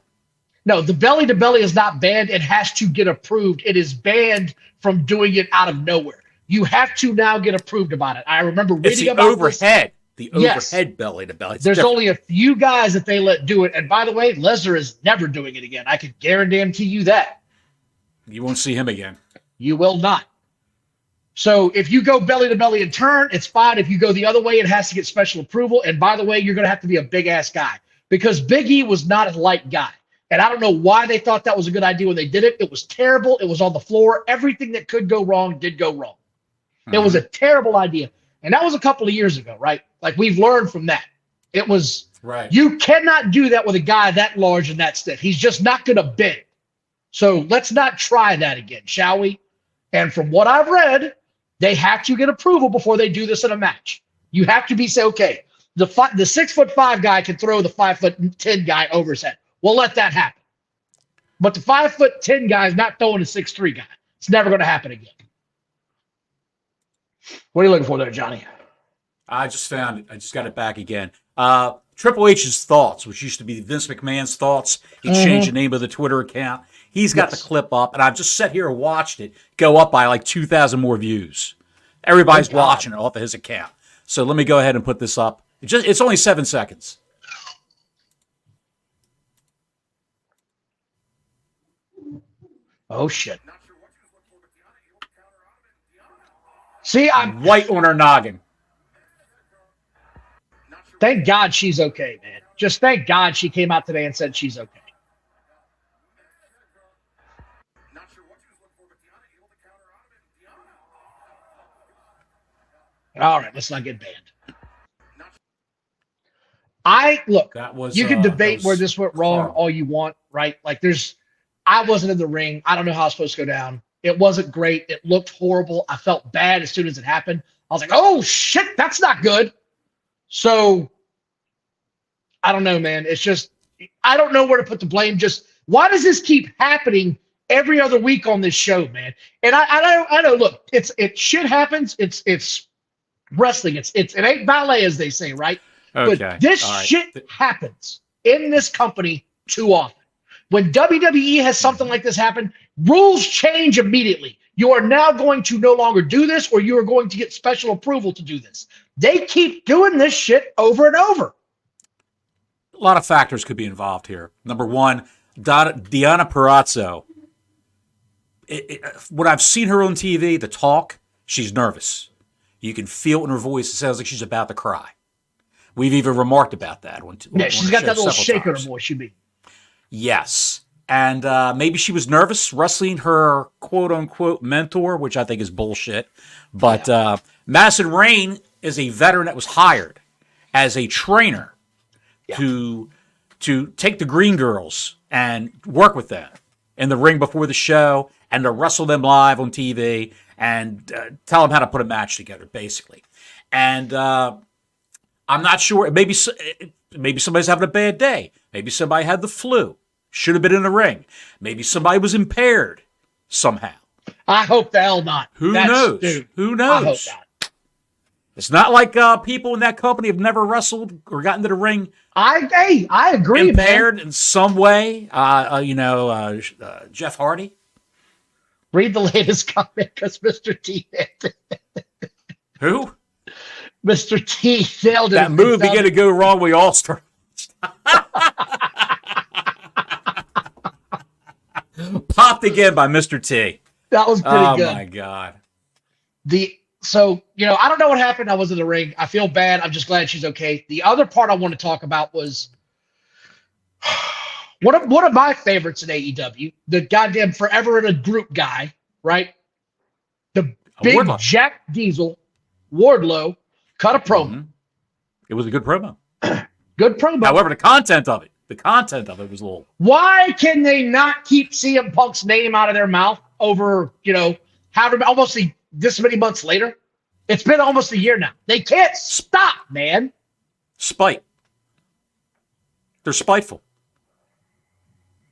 No, the belly to belly is not banned. It has to get approved. It is banned from doing it out of nowhere. You have to now get approved about it. I remember reading about overhead. This. The overhead belly to belly. There's only a few guys that they let do it. And by the way, Lesnar is never doing it again. I can guarantee you that. You won't see him again. You will not. So if you go belly to belly and turn, it's fine. If you go the other way, it has to get special approval. And by the way, you're going to have to be a big ass guy because Big E was not a light guy. And I don't know why they thought that was a good idea when they did it. It was terrible. It was on the floor. Everything that could go wrong did go wrong. It was a terrible idea. And that was a couple of years ago, right? Like we've learned from that. It was, right. You cannot do that with a guy that large and that stiff. He's just not going to bend. So let's not try that again, shall we? And from what I've read, they have to get approval before they do this in a match. You have to say, okay, the 6'5" guy can throw the 5'10" guy over his head. We'll let that happen. But the 5'10" guy is not throwing a 6'3" guy. It's never going to happen again. What are you looking for there, Johnny? I just found it. I just got it back again. Triple H's thoughts, which used to be Vince McMahon's thoughts. He changed the name of the Twitter account. He's got the clip up, and I've just sat here and watched it go up by like 2,000 more views. Everybody's watching it off of his account. So let me go ahead and put this up. It's only 7 seconds. Oh, shit. See, I'm white on her noggin. Thank God she's okay, man. Just thank God she came out today and said she's okay. All right, let's not get banned. You can debate where this went wrong all you want, right? Like I wasn't in the ring. I don't know how it's supposed to go down. It wasn't great. It looked horrible. I felt bad as soon as it happened. I was like, oh shit, that's not good. So I don't know, man. It's just, I don't know where to put the blame. Just why does this keep happening every other week on this show, man? And I know, look, shit happens. It's wrestling. It ain't ballet, as they say, right? Okay. But this shit happens in this company too often. When WWE has something like this happen, rules change immediately. You are now going to no longer do this, or you are going to get special approval to do this. They keep doing this shit over and over. A lot of factors could be involved here. Number one, Deonna Purrazzo. When I've seen her on TV, the talk, she's nervous. You can feel it in her voice. It sounds like she's about to cry. We've even remarked about that. She's got that little shake in her voice, you mean. Yes. And maybe she was nervous wrestling her quote-unquote mentor, which I think is bullshit. But Madison Rayne is a veteran that was hired as a trainer to take the Green Girls and work with them in the ring before the show and to wrestle them live on TV and tell them how to put a match together, basically. And I'm not sure. Maybe somebody's having a bad day. Maybe somebody had the flu. Should have been in the ring. Maybe somebody was impaired somehow. I hope the hell not. Who knows? Dude, who knows? I hope not. It's not like people in that company have never wrestled or gotten to the ring. I agree, impaired man. in some way. Jeff Hardy. Read the latest comment because Mr. T. Who? Mr. T failed it. That move began to go wrong. We all started. Popped again by Mr. T. That was pretty good. Oh my God. So, I don't know what happened. I was in the ring. I feel bad. I'm just glad she's okay. The other part I want to talk about was one of my favorites in AEW, the goddamn forever in a group guy, right? The big Wardlow. Jack Diesel, Wardlow, cut a promo. Mm-hmm. It was a good promo. Good promo. However, the content of it was a little. Why can they not keep CM Punk's name out of their mouth over, however, almost this many months later? It's been almost a year now. They can't stop, man. Spite. They're spiteful.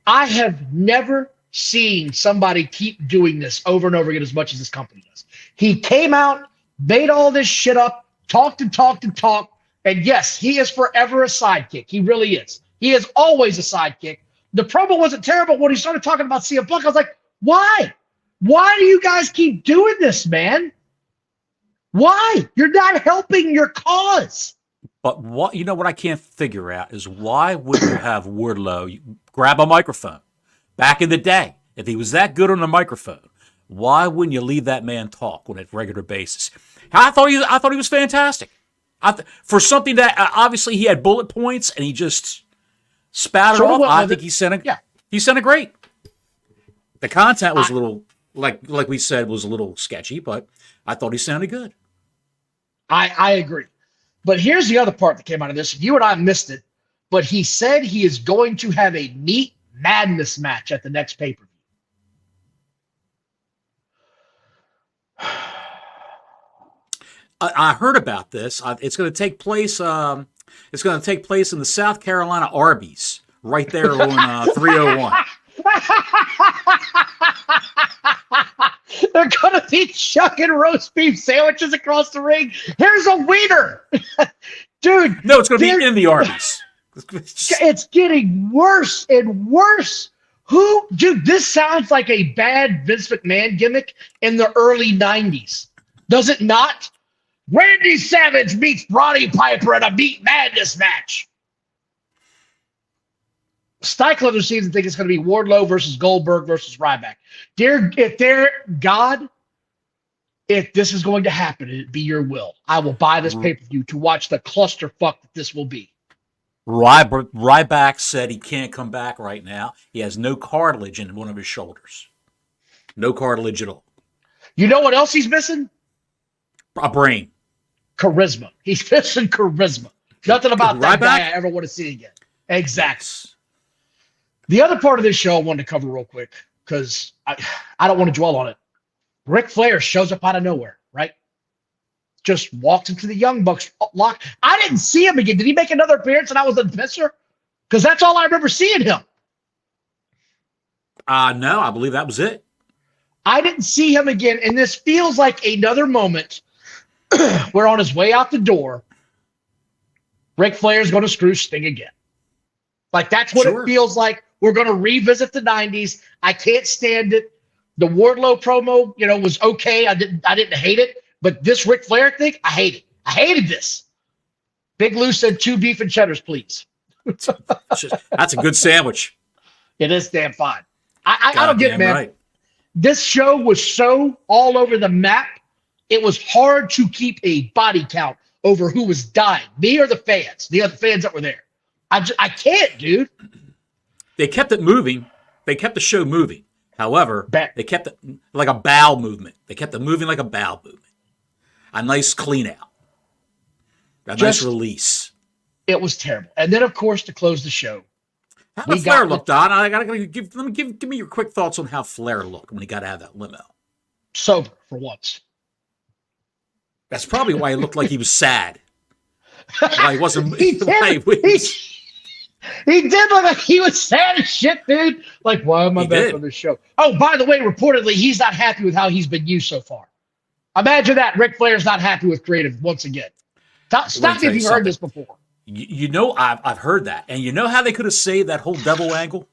I have never seen somebody keep doing this over and over again as much as this company does. He came out, made all this shit up, talked and talked and talked, and yes, he is forever a sidekick. He really is. He is always a sidekick. The promo wasn't terrible when he started talking about CM Punk. I was like, why? Why do you guys keep doing this, man? Why? You're not helping your cause. But what I can't figure out is why would you have Wardlow grab a microphone? Back in the day, if he was that good on the microphone, Why wouldn't you leave that man talk on a regular basis? I thought he was fantastic. For something that obviously he had bullet points and he just spouted off. I think he sent a great. The content was a little like we said was a little sketchy, but I thought he sounded good. I agree. But here's the other part that came out of this. You and I missed it, but he said he is going to have a Meat Madness match at the next pay-per-view. I heard about this. It's going to take place. It's going to take place in the South Carolina Arby's, right there on 301. They're going to be chucking roast beef sandwiches across the ring. Here's a wiener. Dude. No, it's going to be in the Arby's. It's getting worse and worse. Dude, this sounds like a bad Vince McMahon gimmick in the early 90s. Does it not? Randy Savage meets Roddy Piper in a Meat Madness match. Stikelether seems to think it's going to be Wardlow versus Goldberg versus Ryback. If this is going to happen, it'd be your will. I will buy this pay-per-view to watch the clusterfuck that this will be. Ryback said he can't come back right now. He has no cartilage in one of his shoulders. No cartilage at all. You know what else he's missing? A brain. Charisma. He's missing charisma. Nothing about that guy I ever want to see again. Exactly. The other part of this show I wanted to cover real quick, because I don't want to dwell on it. Ric Flair shows up out of nowhere, right? Just walks into the Young Bucks lock. I didn't see him again. Did he make another appearance and I was in pisser? Because that's all I remember seeing him. No, I believe that was it. I didn't see him again, and this feels like another moment where on his way out the door, Ric Flair's going to screw Sting again. Like, that's what it feels like. We're going to revisit the 90s. I can't stand it. The Wardlow promo, was okay. I didn't hate it. But this Ric Flair thing, I hate it. I hated this. Big Lou said 2 beef and cheddars, please. That's a good sandwich. It is damn fine. I don't get it, man. Right. This show was so all over the map, it was hard to keep a body count over who was dying. Me or the fans, the other fans that were there. I can't, dude. They kept it moving. They kept the show moving. However, they kept it like a bowel movement. They kept it moving like a bowel movement. A nice clean out. Nice release. It was terrible. And then, of course, to close the show, how did Flair look, Don? Let me give me your quick thoughts on how Flair looked when he got out of that limo. Sober for once. That's probably why he looked like he was sad. Why he wasn't. He did look like he was sad as shit, dude. Like, why am I back on this show? Oh, by the way, reportedly, he's not happy with how he's been used so far. Imagine that. Ric Flair's not happy with creative once again. Stop me if you've heard this before. I've heard that. And you know how they could have saved that whole devil angle?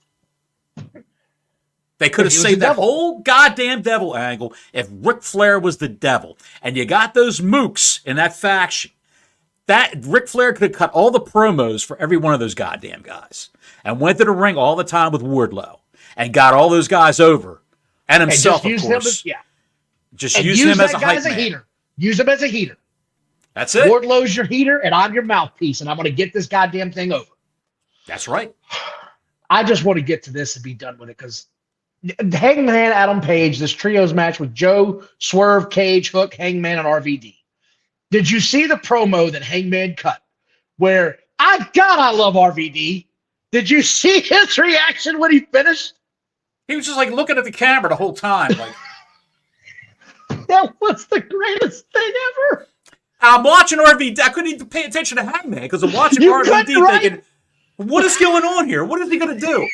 They could have saved that whole goddamn devil angle if Ric Flair was the devil. And you got those mooks in that faction. That Ric Flair could have cut all the promos for every one of those goddamn guys and went to the ring all the time with Wardlow and got all those guys over and himself, of course. Just use him as a hype man. Heater. Use him as a heater. That's it. Wardlow's your heater, and I'm your mouthpiece, and I'm going to get this goddamn thing over. That's right. I just want to get to this and be done with it, because Hangman, Adam Page, this trios match with Joe, Swerve, Cage, Hook, Hangman, and RVD. Did you see the promo that Hangman cut where, I love RVD. Did you see his reaction when he finished? He was just like looking at the camera the whole time. Like, that was the greatest thing ever. I'm watching RVD. I couldn't even pay attention to Hangman because I'm watching RVD thinking, what is going on here? What is he going to do?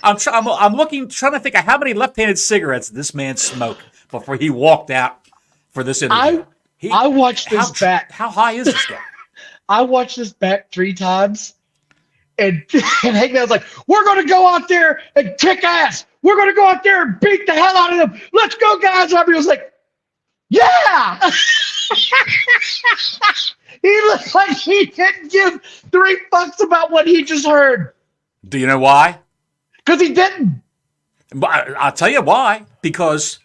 I'm trying to think of how many left-handed cigarettes this man smoked before he walked out for this interview. I watched this back. How high is this guy? I watched this back 3 times, and Hangman's like, we're going to go out there and kick ass. We're going to go out there and beat the hell out of them. Let's go, guys. And everybody was like, yeah! He looked like he didn't give 3 fucks about what he just heard. Do you know why? Because he didn't. But I'll tell you why. Because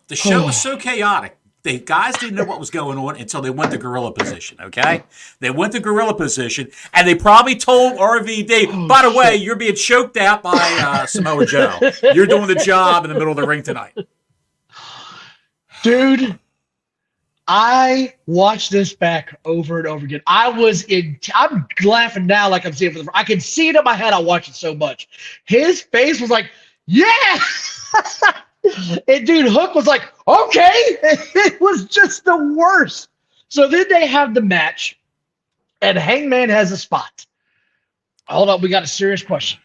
the show was so chaotic. The guys didn't know what was going on until they went to gorilla position, okay? They went to gorilla position, and they probably told RVD, by the way, you're being choked out by Samoa Joe. You're doing the job in the middle of the ring tonight. Dude, I watched this back over and over again. I'm laughing now like I'm seeing it for the I can see it in my head. I watched it so much. His face was like, yeah! And dude, Hook was like, okay. It was just the worst. So then they have the match, and Hangman has a spot. Hold up, we got a serious question.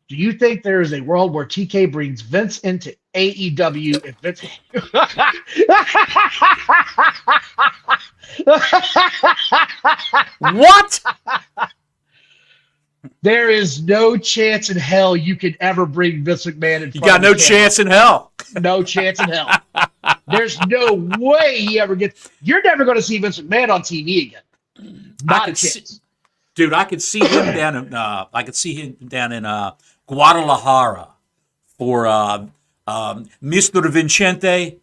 Do you think there is a world where TK brings Vince into AEW if Vince... What? There is no chance in hell you could ever bring Vince McMahon in front You got of no the camera. chance in hell. No chance in hell. There's no way he ever gets... You're never going to see Vince McMahon on TV again. Not a chance. Dude, I could see him down in Guadalajara for Mr. Vincente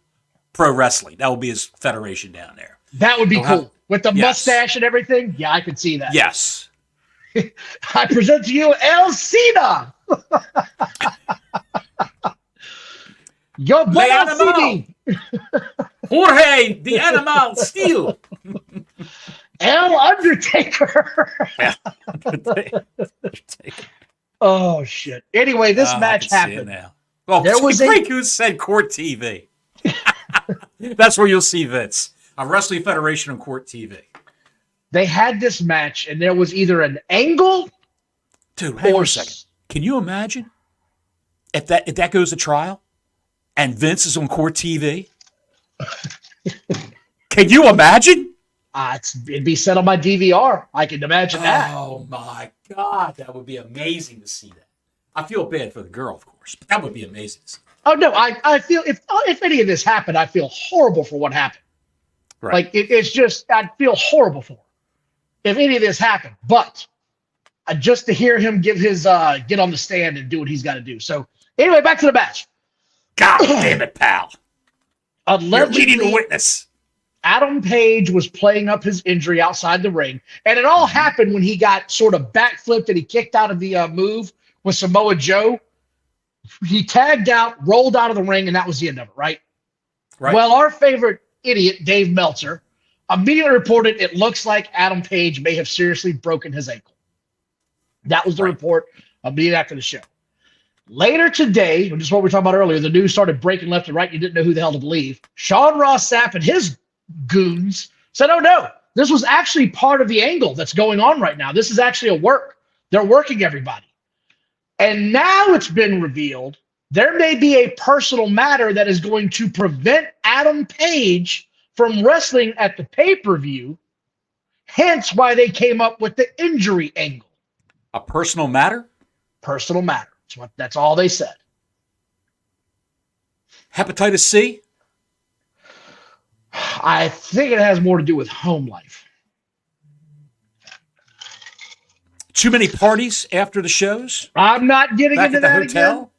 Pro Wrestling. That would be his federation down there. That would be cool. With the mustache and everything? Yeah, I could see that. Yes. I present to you El Cena. Yo, Animal. Jorge, the Animal Steel. El Undertaker. Oh, shit. Anyway, this match happened. Well, there was Frank who said Court TV. That's where you'll see Vince. A wrestling federation on Court TV. They had this match, and there was either an angle. Dude, hang on a second. Can you imagine if that goes to trial and Vince is on Court TV? Can you imagine? It'd be set on my DVR. I can imagine that. Oh my God, that would be amazing to see that. I feel bad for the girl, of course, but that would be amazing to see. Oh no, I feel if any of this happened, I feel horrible for what happened. Right. Like it's just I'd feel horrible for him if any of this happened. But just to hear him give his get on the stand and do what he's got to do. So anyway, back to the match. God damn it, pal! You're leading the witness. Adam Page was playing up his injury outside the ring, and it all happened when he got sort of backflipped and he kicked out of the move with Samoa Joe. He tagged out, rolled out of the ring, and that was the end of it, right? Right. Well, our favorite idiot, Dave Meltzer, immediately reported it looks like Adam Page may have seriously broken his ankle. That was the report immediately after the show. Later today, which is what we were talking about earlier, the news started breaking left and right. You didn't know who the hell to believe. Sean Ross Sapp and his goons said, oh, no, this was actually part of the angle that's going on right now. This is actually a work. They're working everybody. And now it's been revealed there may be a personal matter that is going to prevent Adam Page from wrestling at the pay-per-view, hence why they came up with the injury angle. A personal matter? Personal matter. That's all they said. Hepatitis C? I think it has more to do with home life. Too many parties after the shows? I'm not getting Back into at the that hotel? again.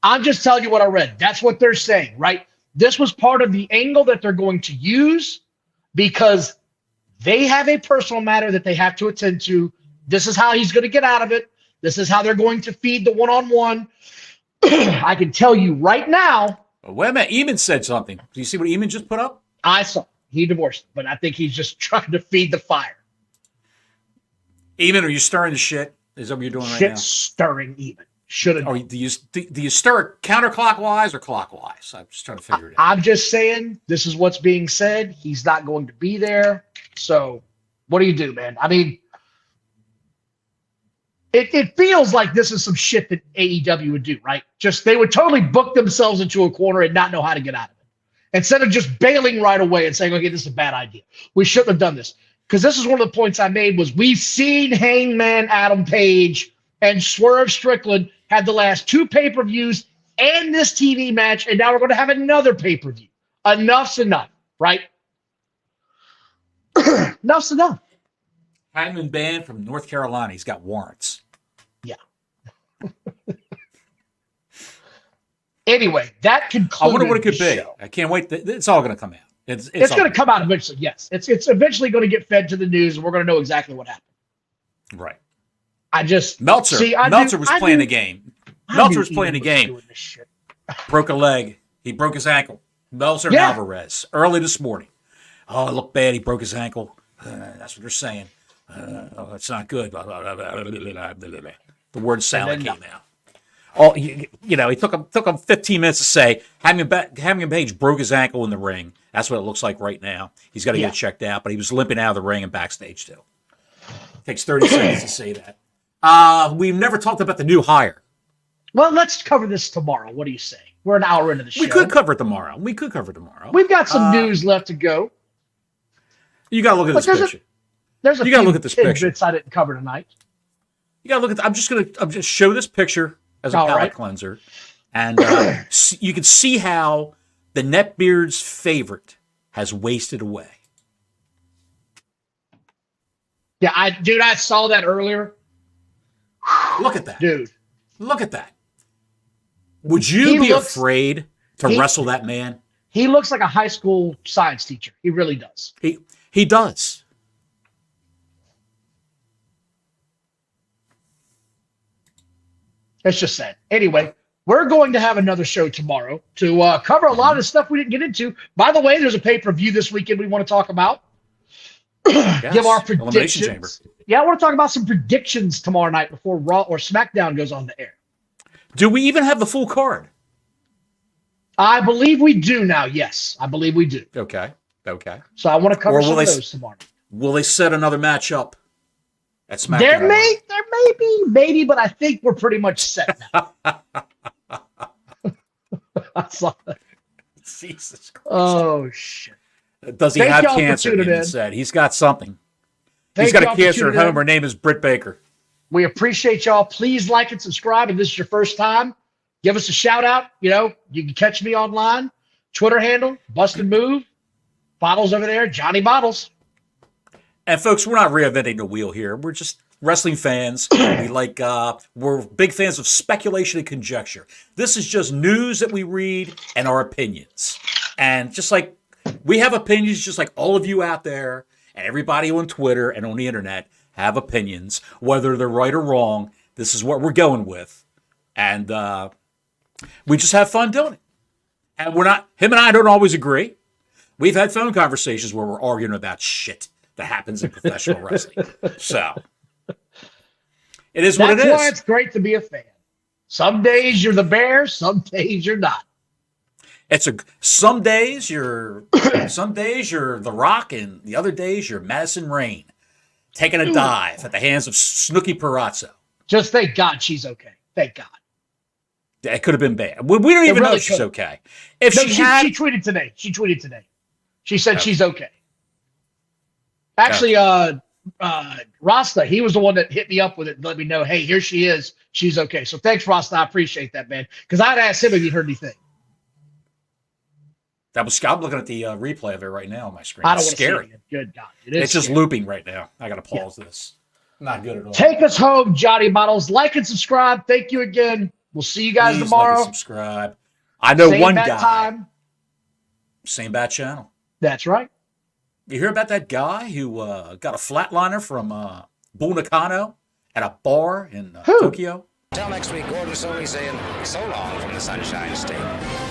I'm just telling you what I read. That's what they're saying, right? This was part of the angle that they're going to use because they have a personal matter that they have to attend to. This is how he's going to get out of it. This is how they're going to feed the one-on-one. I can tell you right now. Wait a minute. Eamon said something. Do you see what Eamon just put up? I saw. He divorced, but I think he's just trying to feed the fire. Eamon, are you stirring the shit? Is that what you're doing right now? Shit stirring Eamon. Should have. Or do you stir it counterclockwise or clockwise? I'm just trying to figure it out. I'm just saying this is what's being said. He's not going to be there. So what do you do, man? I mean, it feels like this is some shit that AEW would do, right? Just they would totally book themselves into a corner and not know how to get out of it. Instead of just bailing right away and saying, okay, this is a bad idea. We shouldn't have done this. Because this is one of the points I made was we've seen Hangman Adam Page and Swerve Strickland had the last two pay-per-views and this TV match, and now we're going to have another pay-per-view. Enough's enough, right? Enough's enough. Hangman banned from North Carolina. He's got warrants. Yeah. Anyway, that concludes. I wonder what it could be. Show. I can't wait. It's all going to come out. It's going to come out eventually. Yes, it's eventually going to get fed to the news, and we're going to know exactly what happened. Right. I just Meltzer. Meltzer was playing the game. Meltzer was playing the game. Broke a leg. He broke his ankle. Meltzer and Alvarez early this morning. Oh, it looked bad. He broke his ankle. That's what they're saying. It's not good. The word salad came out. Oh, you know, it took him 15 minutes to say Hangman Page broke his ankle in the ring. That's what it looks like right now. He's got to get checked out, but he was limping out of the ring and backstage too. Takes 30 seconds to say that. We've never talked about the new hire. Well, let's cover this tomorrow. What do you say? We're an hour into the show. We could cover it tomorrow. We've got some news left to go. You got to look at this picture. There's a you got to look at this picture. Tidbits I didn't cover tonight. You got to look at. I'm just show this picture as a palate cleanser, and you can see how the Netbeard's favorite has wasted away. Yeah, I saw that earlier. Look at that, dude. Look at that. Would you be afraid to wrestle that man? He looks like a high school science teacher. He really does. He does. It's just sad. Anyway, we're going to have another show tomorrow to cover a lot of the stuff we didn't get into. By the way, there's a pay-per-view this weekend we want to talk about. Yes. Give our predictions. Yeah, I want to talk about some predictions tomorrow night before Raw or SmackDown goes on the air. Do we even have the full card? I believe we do now. Yes, I believe we do. Okay. So I want to cover some of those tomorrow. Will they set another match up at SmackDown? There may be, maybe, but I think we're pretty much set now. I saw that. Jesus Christ. Oh, shit. Does he have cancer? He said he's got something. He's got a cancer at home. Her name is Britt Baker. We appreciate y'all. Please like and subscribe. If this is your first time, give us a shout out. You know, you can catch me online. Twitter handle, Busted Move. Bottles over there, Johnny Bottles. And folks, we're not reinventing the wheel here. We're just wrestling fans. We're big fans of speculation and conjecture. This is just news that we read and our opinions. And just like we have opinions, just like all of you out there and everybody on Twitter and on the internet have opinions, whether they're right or wrong. This is what we're going with. And we just have fun doing it. And him and I don't always agree. We've had phone conversations where we're arguing about shit that happens in professional wrestling. So it is what it is. That's why it's great to be a fan. Some days you're the Bears, some days you're not. Some days you're the Rock, and the other days you're Madison Rain taking a dive at the hands of Snooki Perazzo. Just thank God she's okay. Thank God. It could have been bad. We don't even know if she's okay. She tweeted today. She said she's okay. Actually, Rasta, he was the one that hit me up with it and let me know, hey, here she is. She's okay. So thanks, Rasta. I appreciate that, man. Because I'd asked him if he'd heard anything. I'm looking at the replay of it right now on my screen. I don't want to see it. Good God. It's just looping right now. I got to pause this. Not good at all. Take us home, Johnny Bottles. Like and subscribe. Thank you again. We'll see you guys tomorrow. Like and subscribe. I know one guy. Time. Same bad channel. That's right. You hear about that guy who got a flatliner from Bull Nakano at a bar in Tokyo? Until next week, Gordon Soley saying so long from the Sunshine State.